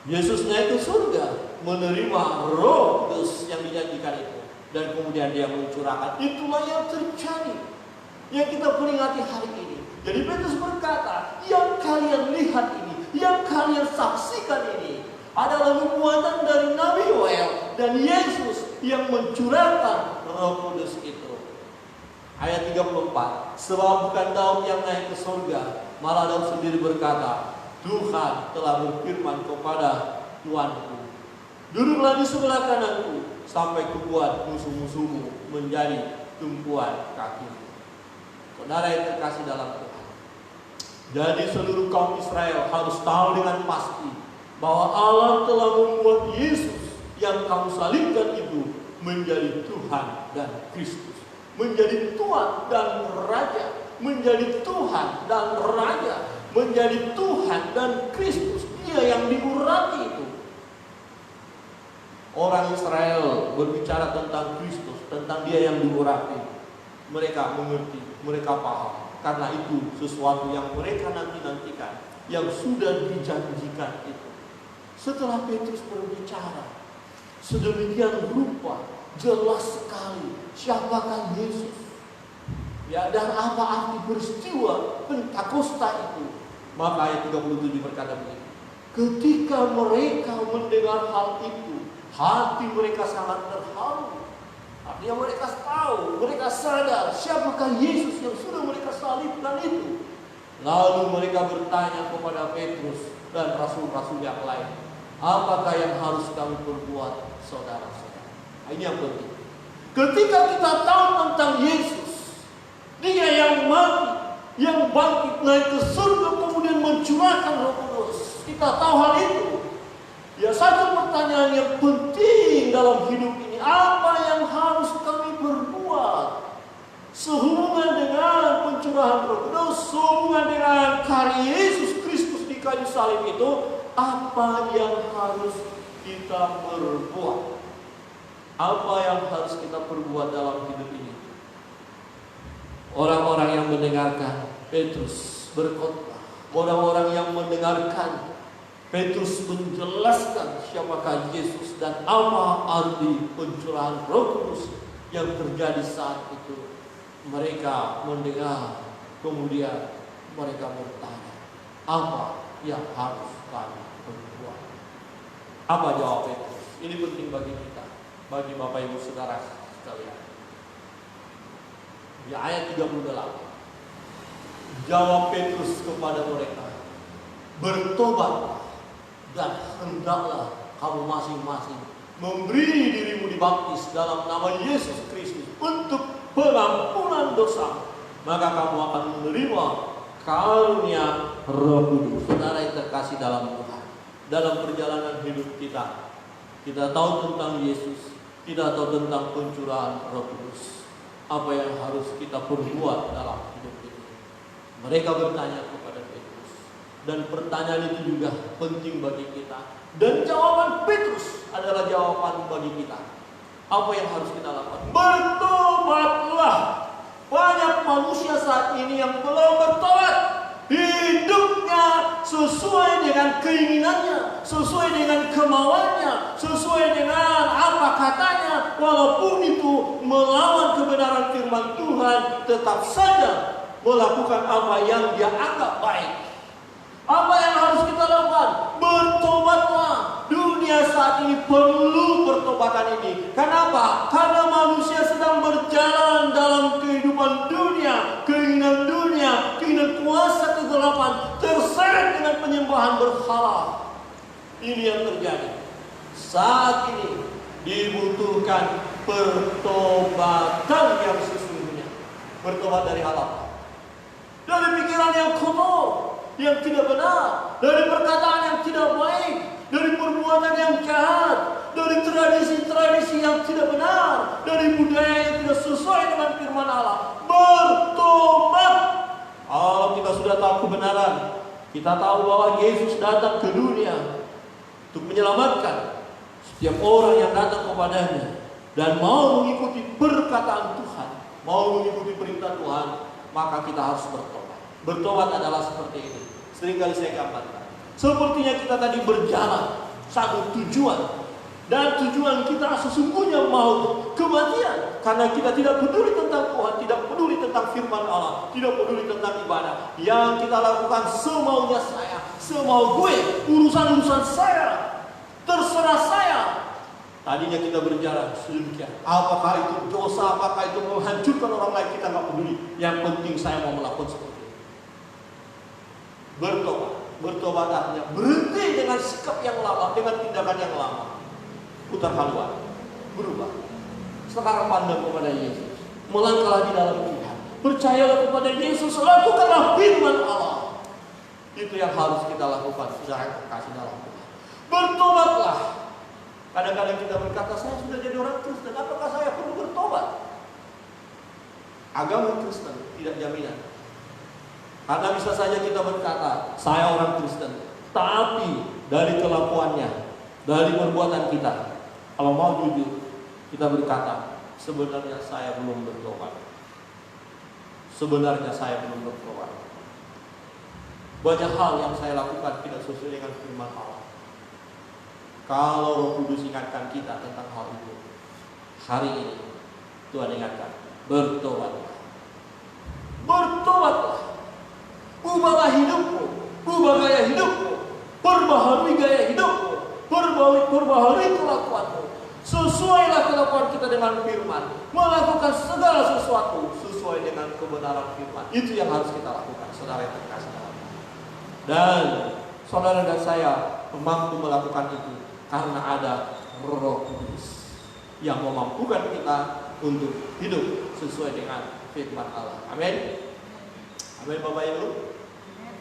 Yesus naik ke surga, menerima Roh Kudus yang dijanjikan itu, dan kemudian Dia mencurahkan. Itulah yang terjadi. yang kita peringati hari ini. Jadi Petrus berkata, yang kalian lihat ini, yang kalian saksikan ini adalah nubuatan dari Nabi Yoel dan Yesus yang mencurahkan Roh Kudus itu. Ayat 34, sebab bukan Daud yang naik ke surga, malah Daud sendiri berkata, Tuhan telah berfirman kepada Tuanku, duduklah di sebelah kananku sampai kubuat musuh-musuhmu menjadi tumpuan kakimu. Saudara yang terkasih dalam Tuhan, jadi seluruh kaum Israel harus tahu dengan pasti bahwa Allah telah membuat Yesus yang kamu salibkan itu menjadi Tuhan dan Kristus, menjadi Tuhan dan Raja, menjadi Tuhan dan Raja, menjadi Tuhan dan Kristus. Dia yang diurapi itu. Orang Israel berbicara tentang Kristus, tentang Dia yang diurapi. Mereka mengerti, mereka paham. Karena itu sesuatu yang mereka nanti-nantikan, yang sudah dijanjikan itu. Setelah Petrus berbicara sedemikian rupa, jelas sekali siapakah Yesus. Ya, dan apa arti peristiwa Pentakosta itu. Maka ayat 37 berkata begini, ketika mereka mendengar hal itu, hati mereka sangat terharu. Artinya mereka tahu, mereka sadar siapakah Yesus yang sudah mereka salibkan itu. Lalu mereka bertanya kepada Petrus dan rasul-rasul yang lain, apakah yang harus kami perbuat, saudara-saudara? Ini yang penting. Ketika kita tahu tentang Yesus, Dia yang mati, yang bangkit naik ke surga, kemudian mencurahkan Roh Kudus. Kita tahu hal itu. Ya, satu pertanyaan yang penting dalam hidup ini, apa yang harus kami berbuat sehubungan dengan pencurahan Roh Kudus, sehubungan dengan karya Yesus Kristus di kayu salib itu, apa yang harus kita perbuat? Apa yang harus kita perbuat dalam hidup ini? Orang-orang yang mendengarkan Petrus berkhotbah, orang-orang yang mendengarkan Petrus menjelaskan siapakah Yesus dan apa arti pencurahan Roh Kudus yang terjadi saat itu. Mereka mendengar, kemudian mereka bertanya, apa yang harus kami perbuat? Apa jawab Petrus? Ini penting bagi kita, bagi Bapak Ibu Saudara sekalian. Di ayat 38, jawab Petrus kepada mereka, bertobatlah dan hendaklah kamu masing-masing memberi dirimu dibaptis dalam nama Yesus Kristus untuk pengampunan dosa, maka kamu akan menerima karunia Roh Kudus. Saudara yang terkasih dalam Tuhan, dalam perjalanan hidup kita, kita tahu tentang Yesus, kita tahu tentang pencurahan Roh Kudus. Apa yang harus kita perbuat dalam hidup ini? Mereka bertanya kepada Petrus, dan pertanyaan itu juga penting bagi kita. Dan jawaban Petrus adalah jawaban bagi kita. Apa yang harus kita lakukan? Bertobatlah. Banyak manusia saat ini yang belum bertobat. Hidupnya sesuai dengan keinginannya, sesuai dengan kemauannya, sesuai dengan apa katanya. Walaupun itu melawan kebenaran firman Tuhan, tetap saja melakukan apa yang dia anggap baik. Apa yang harus kita lakukan? Bertobatlah. Dunia saat ini perlu pertobatan ini. Kenapa? Karena manusia sedang berjalan dalam kehidupan dunia, keinginan kuasa kegelapan, terseret dengan penyembahan berhala. Ini yang terjadi. Saat ini dibutuhkan pertobatan yang sesungguhnya. Bertobat dari hal apa? Dari pikiran yang kotor, yang tidak benar, dari perkataan yang tidak baik, dari perbuatan yang jahat, dari tradisi-tradisi yang tidak benar, dari budaya yang tidak sesuai dengan firman Allah. Bertobat. Kalau kita sudah tahu kebenaran, kita tahu bahwa Yesus datang ke dunia untuk menyelamatkan setiap orang yang datang kepadanya dan mau mengikuti perkataan Tuhan, mau mengikuti perintah Tuhan, maka kita harus bertobat. Bertobat adalah seperti ini. Seringkali saya gambarkan, sepertinya kita tadi berjalan satu tujuan, Dan tujuan kita sesungguhnya maut, kematian. Karena kita tidak peduli tentang Tuhan, tidak peduli tentang firman Allah, tidak peduli tentang ibadah. Yang kita lakukan semaunya saya, semau gue, urusan-urusan saya, terserah saya. Tadinya kita berjalan sedemikian. Apakah itu dosa, apakah itu menghancurkan orang lain, kita nggak peduli. Yang penting saya mau melakukan seperti itu. Bertobat. Bertobat artinya berhenti dengan sikap yang lama, dengan tindakan yang lama. Putar haluan, berubah. Sekarang pandang kepada Yesus, melangkahlah di dalam Tuhan, percayalah kepada Yesus, lakukanlah firman Allah. Itu yang harus kita lakukan, saudara yang terkasih dalam Tuhan. Bertobatlah. Kadang-kadang kita berkata, saya sudah jadi orang Kristen, apakah saya perlu bertobat? Agama Kristen tidak jaminan. Karena bisa saja kita berkata, saya orang Kristen, tapi dari kelakuannya, dari perbuatan kita, kalau mau jujur, kita berkata, sebenarnya saya belum bertobat. Sebenarnya saya belum bertobat. Banyak hal yang saya lakukan tidak sesuai dengan firman Allah. Kalau Roh Kudus ingatkan kita tentang hal itu, hari ini Tuhan ingatkan, bertobatlah. Bertobatlah. Ubahlah hidupmu, ubah gaya hidupmu, perbaharui gaya hidupmu, perbaharui kelakuanmu. Sesuailah kelakuan kita dengan firman, melakukan segala sesuatu sesuai dengan kebenaran firman. Itu yang harus kita lakukan, saudara yang terkasih dalam Tuhan. Dan saudara dan saya mampu melakukan itu karena ada Roh Kudus yang memampukan kita untuk hidup sesuai dengan firman Allah. Amin. Amin, Bapak Ibu.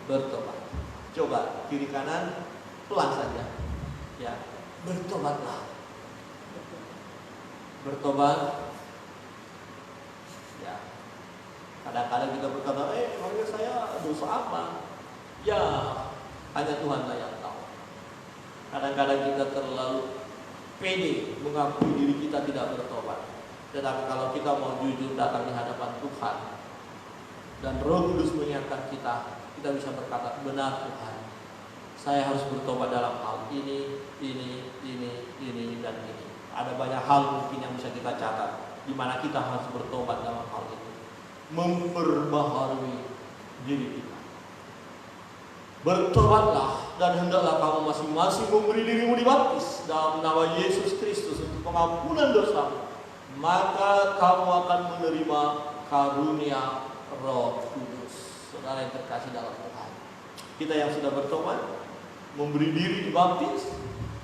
Bertobat. Coba kiri kanan pelan saja. Ya, bertobatlah. Bertobat. Ya. Kadang-kadang kita berkata, emangnya saya dosa apa? Ya, hanya Tuhanlah yang tahu. Kadang-kadang kita terlalu pede mengakui diri kita tidak bertobat. Tetapi kalau kita mau jujur datang di hadapan Tuhan dan Roh Kudus mengingatkan kita bisa berkata, benar Tuhan, saya harus bertobat dalam hal ini, dan ini. Ada banyak hal mungkin yang bisa kita catat, di mana kita harus bertobat dalam hal itu. Memperbaharui diri kita. Bertobatlah dan hendaklah kamu masing-masing memberi dirimu dibaptis dalam nama Yesus Kristus untuk pengampunan dosamu. Maka kamu akan menerima karunia Roh Kudus. Saudara yang terkasih dalam Tuhan, kita yang sudah bertobat, memberi diri dibaptis,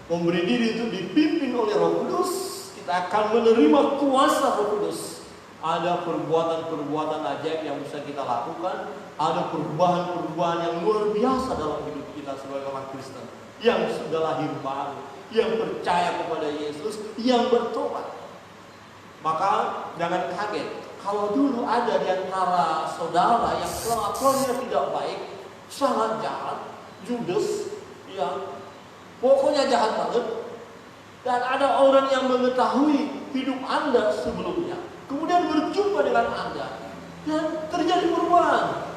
memberi diri itu dipimpin oleh Roh Kudus, kita akan menerima kuasa Roh Kudus. Ada perbuatan-perbuatan ajaib yang bisa kita lakukan, ada perubahan-perubahan yang luar biasa dalam hidup kita sebagai orang Kristen yang sudah lahir baru, yang percaya kepada Yesus, yang bertobat. Maka jangan kaget kalau dulu ada di antara saudara yang kelakuannya tidak baik, sangat jahat, judes, ya, pokoknya jahat banget. Dan ada orang yang mengetahui hidup Anda sebelumnya, kemudian berjumpa dengan Anda, dan terjadi perubahan.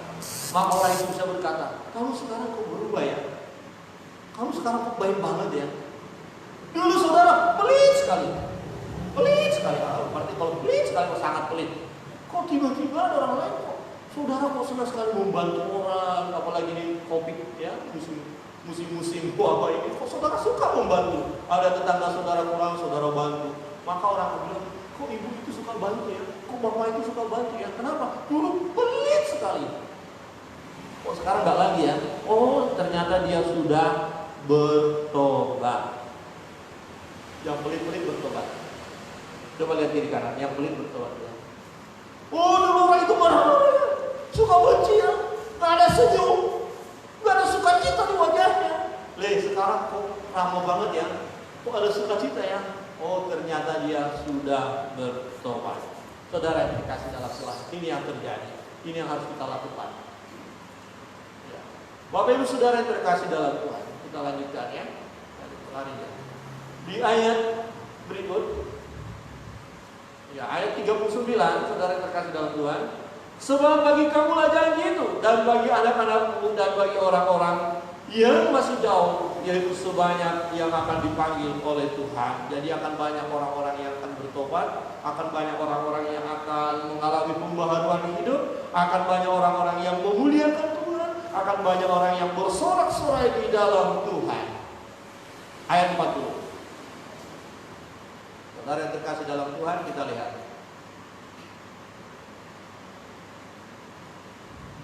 Maka orang itu bisa berkata, kamu sekarang kok berubah ya? Kamu sekarang kok baik banget ya? Dulu saudara pelit sekali. Pelit sekali. Berarti kalau pelit sekali kok sangat pelit. Kok tiba-tiba ada orang lain kok saudara kok senang sekali membantu orang, apalagi di COVID ya, musim apa ini, kok saudara suka membantu. Ada tetangga saudara kurang, saudara bantu. Maka orang bilang, kok ibu itu suka bantu ya, kok bapak itu suka bantu ya. Kenapa? Dulu pelit sekali. Kok sekarang nggak lagi ya? Oh, ternyata dia sudah bertobat. Yang pelit-pelit bertobat. Coba lihat kiri kanan, yang pelit bertobat ya. Oh, dulu orang itu marah-marah, suka benci ya, nggak ada senyum, nggak ada sukacita di wajahnya. Sekarang kok ramah banget ya, kok ada sukacita ya. Oh, ternyata dia sudah bertobat. Saudara yang dikasih dalam Tuhan, ini yang terjadi, ini yang harus kita lakukan. Ya. Bapak Ibu saudara yang terkasih dalam Tuhan, kita lanjutkan ya. Di ayat berikut. Ya, ayat 39, saudara yang terkasih dalam Tuhan. Sebab bagi kamulah janji itu, dan bagi anak-anakmu, dan bagi orang-orang yang masih jauh, yaitu sebanyak yang akan dipanggil oleh Tuhan. Jadi akan banyak orang-orang yang akan bertobat, akan banyak orang-orang yang akan mengalami pembaharuan hidup, akan banyak orang-orang yang memuliakan Tuhan, akan banyak orang yang bersorak-sorai di dalam Tuhan. Ayat 40. Saudara yang terkasih dalam Tuhan, kita lihat.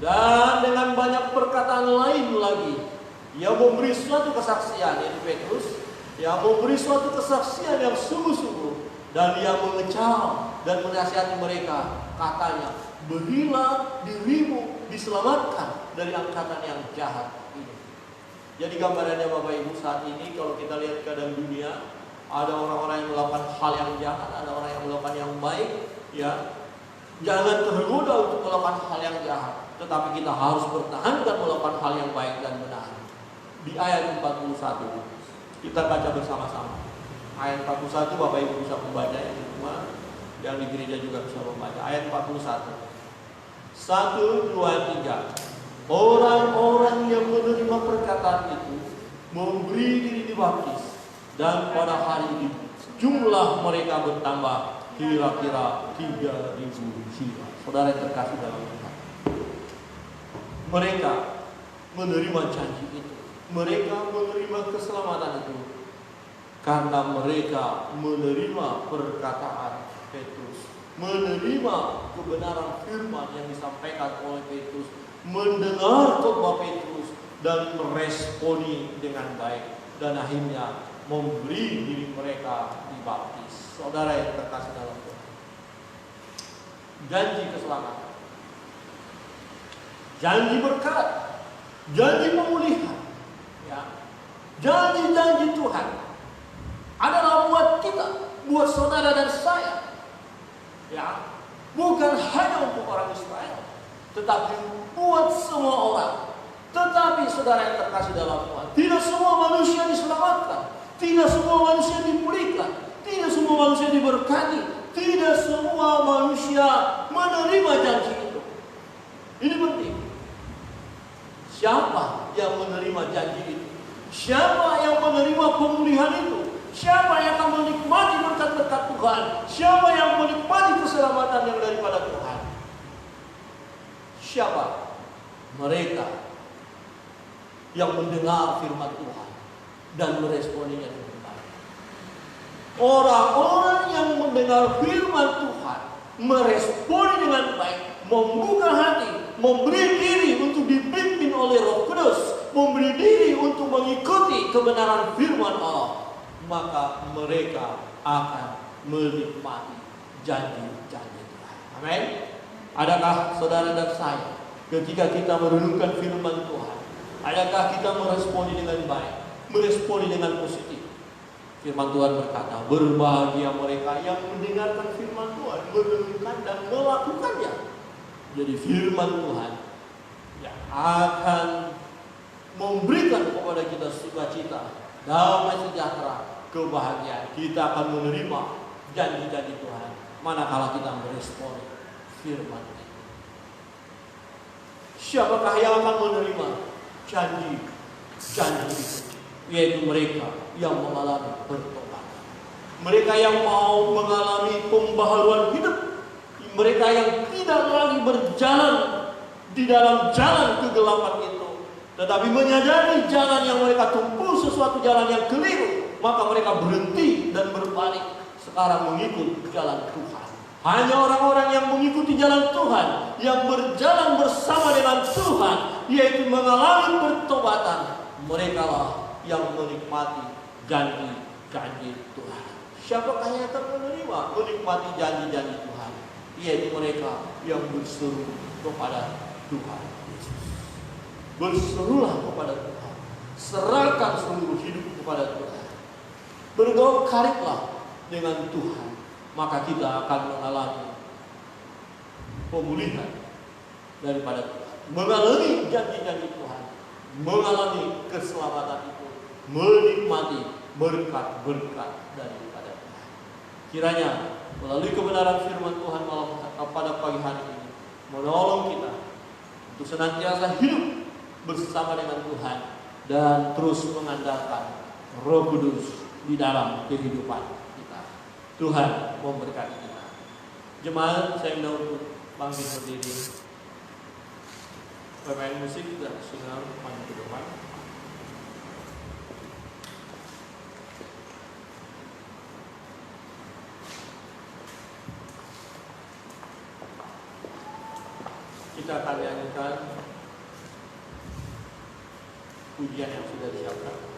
Dan dengan banyak perkataan lain lagi, ia memberi suatu kesaksian, yaitu Petrus, yang memberi suatu kesaksian yang sungguh-sungguh, dan ia mengecam dan menasihati mereka. Katanya, berilah dirimu diselamatkan dari angkatan yang jahat ini. Jadi gambarannya Bapak Ibu saat ini, kalau kita lihat keadaan dunia, ada orang-orang yang melakukan hal yang jahat, ada orang yang melakukan yang baik, ya. Jangan tergoda untuk melakukan hal yang jahat, tetapi kita harus bertahankan melakukan hal yang baik dan benar. Di ayat 41 kita baca bersama-sama. Ayat 41 Bapak Ibu bisa membaca di rumah, yang di gereja juga bisa membaca. Ayat 41. 1, 2, 3. Orang-orang yang menerima perkataan itu memberi diri dibaptis, dan pada hari itu jumlah mereka bertambah kira-kira 3.000 jiwa. Saudara yang terkasih dalam Tuhan, mereka menerima janji itu, mereka menerima keselamatan itu karena mereka menerima perkataan Petrus, menerima kebenaran firman yang disampaikan oleh Petrus, mendengar khotbah Petrus dan meresponi dengan baik, dan akhirnya memberi diri mereka dibaptis. Saudara yang terkasih dalam Tuhan, janji keselamatan, janji berkat, janji pemulihan, ya, janji-janji Tuhan adalah buat kita, buat saudara dan saya, ya, bukan hanya untuk orang Israel, tetapi buat semua orang. Tetapi saudara yang terkasih dalam Tuhan, tidak semua manusia diselamatkan, tidak semua manusia dipulihkan, tidak semua manusia diberkati, tidak semua manusia menerima janji itu. Ini penting. Siapa yang menerima janji itu? Siapa yang menerima pemulihan itu? Siapa yang akan menikmati berkat-berkat Tuhan? Siapa yang menikmati keselamatan yang daripada Tuhan? Siapa? Mereka yang mendengar firman Tuhan dan meresponinya dengan baik. Orang-orang yang mendengar firman Tuhan, meresponi dengan baik, membuka hati, memberi diri untuk dipimpin oleh Roh Kudus, memberi diri untuk mengikuti kebenaran firman Allah, maka mereka akan menikmati janji-janji Tuhan. Amin. Adakah saudara dan saya, ketika kita merenungkan firman Tuhan, adakah kita meresponi dengan baik, meresponi dengan positif? Firman Tuhan berkata, berbahagia mereka yang mendengarkan firman Tuhan, merenungkan dan melakukannya. Jadi firman Tuhan yang akan memberikan kepada kita sukacita, damai sejahtera, kebahagiaan. Kita akan menerima janji-janji Tuhan manakala kita meresponi firman itu. Siapakah yang akan menerima janji-janji itu? Yaitu mereka yang mengalami pertobatan, mereka yang mau mengalami pembaharuan hidup, mereka yang tidak lagi berjalan di dalam jalan kegelapan itu, tetapi menyadari jalan yang mereka tempuh sesuatu jalan yang keliru, maka mereka berhenti dan berbalik sekarang mengikut jalan Tuhan. Hanya orang-orang yang mengikuti jalan Tuhan, yang berjalan bersama dengan Tuhan, yaitu mengalami pertobatan, mereka lah yang menikmati janji-janji Tuhan. Siapakah yang akan menikmati janji-janji Tuhan? Yaitu mereka yang berseru kepada Tuhan Yesus. Berserulah kepada Tuhan, serahkan seluruh hidup kepada Tuhan, bergaul kariblah dengan Tuhan, maka kita akan mengalami pemulihan daripada Tuhan, mengalami janji-janji Tuhan, mengalami keselamatan itu, menikmati berkat-berkat daripada Tuhan. Kiranya melalui kebenaran firman Tuhan pada pagi hari ini menolong kita untuk senantiasa hidup bersama dengan Tuhan dan terus mengandalkan Roh Kudus di dalam kehidupan kita. Tuhan memberkati kita. Jemaat, saya minta untuk bangkit berdiri. Pemain musik dan singer maju ke depan. Kita akan nyanyikan pujian yang sudah disiapkan.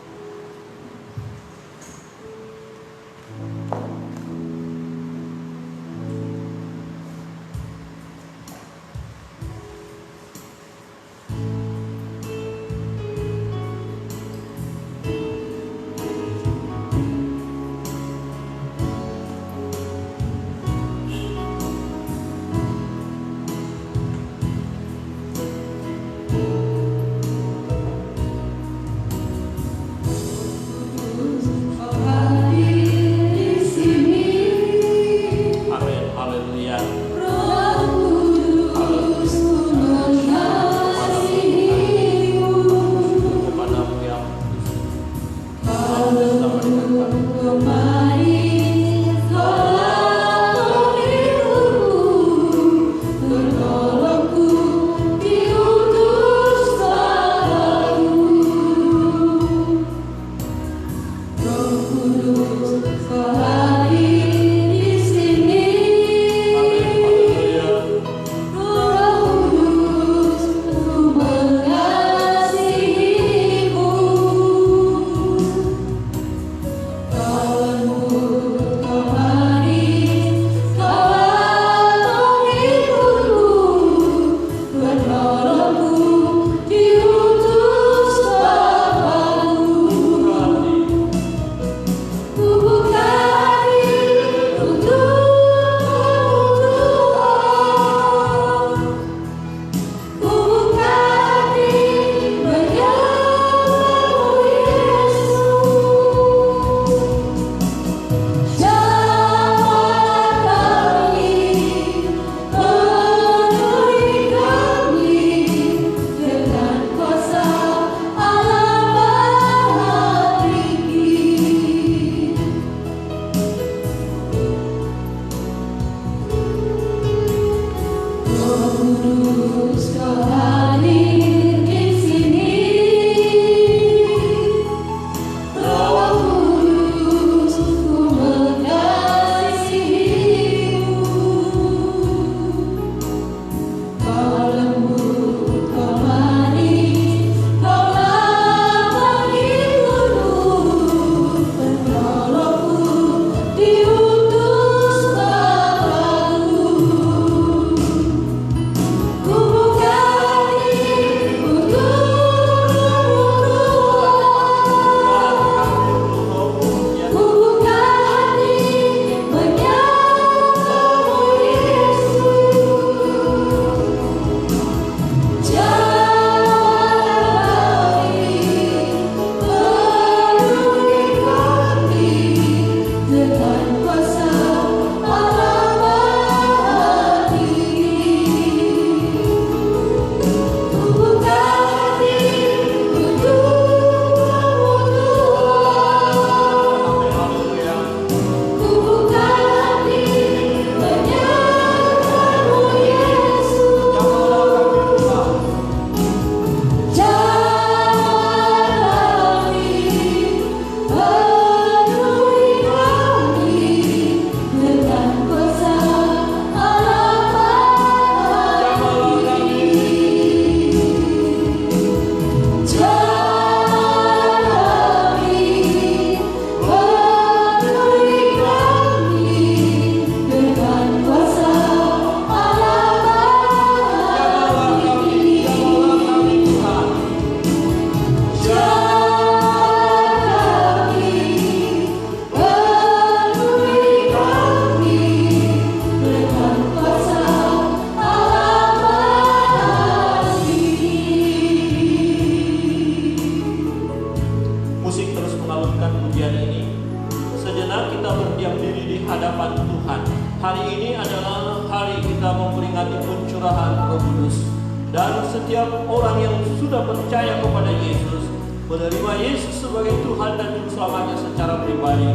menerima Yesus sebagai Tuhan dan Juru Selamatnya secara pribadi,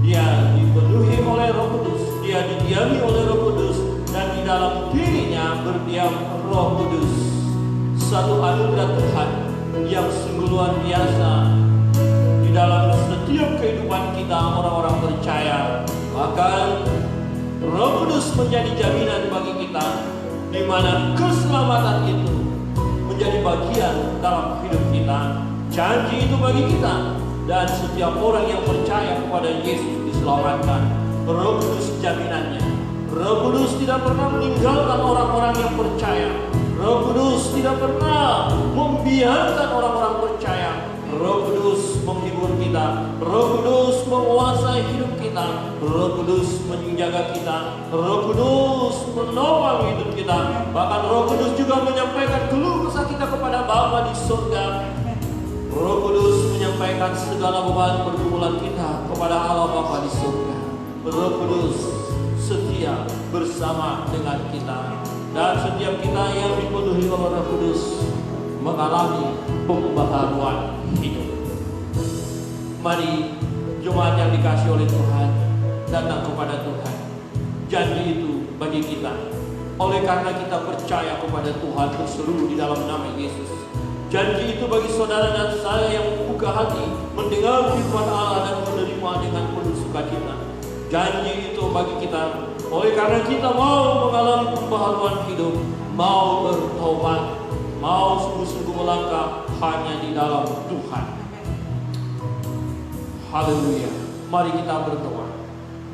dia dipenuhi oleh Roh Kudus, dia didiami oleh Roh Kudus, dan di dalam dirinya berdiam Roh Kudus. Satu anugerah Tuhan yang sungguh luar biasa di dalam setiap kehidupan kita orang-orang percaya. Bahkan Roh Kudus menjadi jaminan bagi kita, di mana keselamatan itu menjadi bagian dalam hidup kita. Janji itu bagi kita, dan setiap orang yang percaya kepada Yesus diselamatkan. Roh Kudus jaminannya. Roh Kudus tidak pernah meninggalkan orang-orang yang percaya. Roh Kudus tidak pernah membiarkan orang-orang percaya. Roh Kudus menghibur kita. Roh Kudus menguasai hidup kita. Roh Kudus menjaga kita. Roh Kudus menolong hidup kita. Bahkan Roh Kudus juga menyampaikan keluh kesah kita kepada Bapa di surga. Roh Kudus menyampaikan segala beban pergumulan kita kepada Allah Bapa di surga. Roh Kudus setia bersama dengan kita, dan setiap kita yang dipenuhi oleh Roh Kudus mengalami pembaharuan hidup. Mari jemaat yang dikasihi oleh Tuhan, datang kepada Tuhan. Janji itu bagi kita oleh karena kita percaya kepada Tuhan berseru di dalam nama Yesus. Janji itu bagi saudara dan saya yang membuka hati mendengar firman Allah dan menerima dengan penuh sukacita. Janji itu bagi kita oleh karena kita mau mengalami pembaharuan hidup, mau bertobat, mau sungguh-sungguh melangkah hanya di dalam Tuhan. Haleluya. Mari kita berdoa.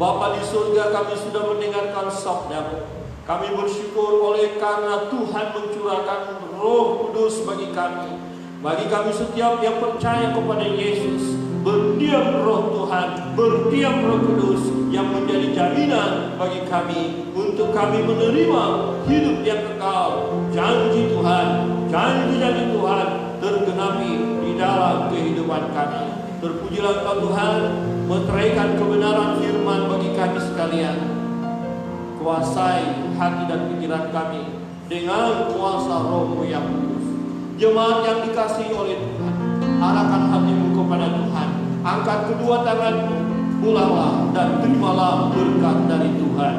Bapa di surga, kami sudah mendengarkan sabda-Mu. Kami bersyukur oleh karena Tuhan mencurahkan Roh Kudus bagi kami. Bagi kami setiap yang percaya kepada Yesus, berdiam Roh Tuhan, berdiam Roh Kudus yang menjadi jaminan bagi kami untuk kami menerima hidup yang kekal. Janji Tuhan, janji-janji Tuhan tergenapi di dalam kehidupan kami. Terpujilah Engkau Tuhan, meteraikan kebenaran firman bagi kami sekalian. Kuasai hati dan pikiran kami dengan kuasa Roh-Mu yang kudus. Jemaat yang dikasihi oleh Tuhan, arahkan hatimu kepada Tuhan. Angkat kedua tanganmu, pulanglah dan terimalah berkat dari Tuhan.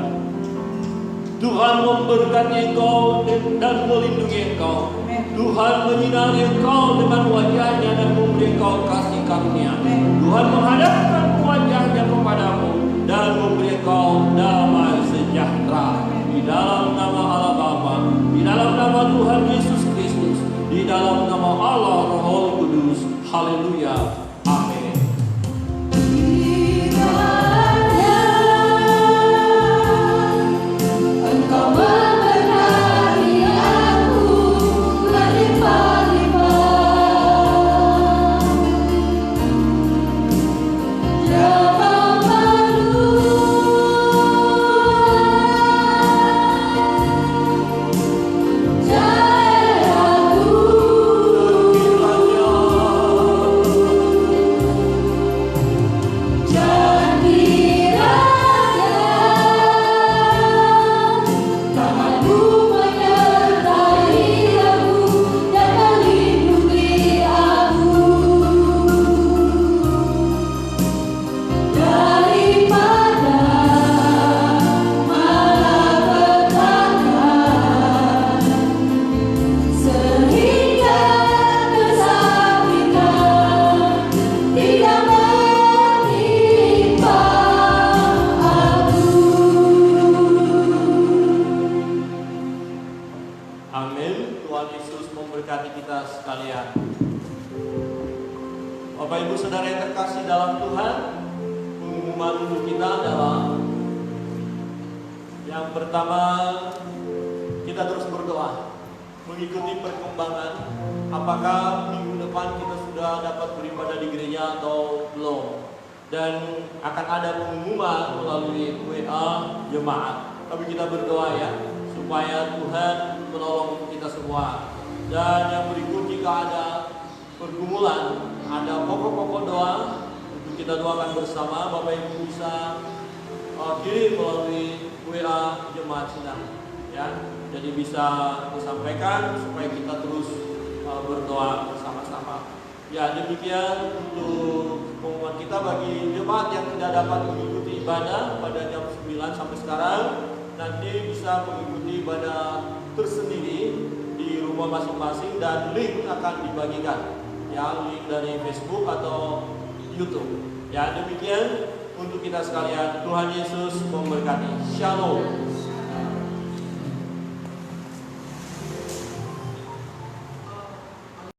Tuhan memberkati engkau dan melindungi engkau. Tuhan menyinari engkau dengan wajahnya dan memberi engkau kasih karunia. Tuhan menghadapkan wajahnya kepadamu dan memberi engkau damai sejahtera. Di dalam nama Allah Bapa, di dalam nama Tuhan Yesus Kristus, di dalam nama Allah Roh Kudus. Haleluya. Amin. Ya, demikian untuk pengumuman kita bagi jemaat yang tidak dapat mengikuti ibadah pada jam 9 sampai sekarang, nanti bisa mengikuti ibadah tersendiri di rumah masing-masing dan link akan dibagikan. Ya, link dari Facebook atau YouTube. Ya, demikian untuk kita sekalian. Tuhan Yesus memberkati. Shalom.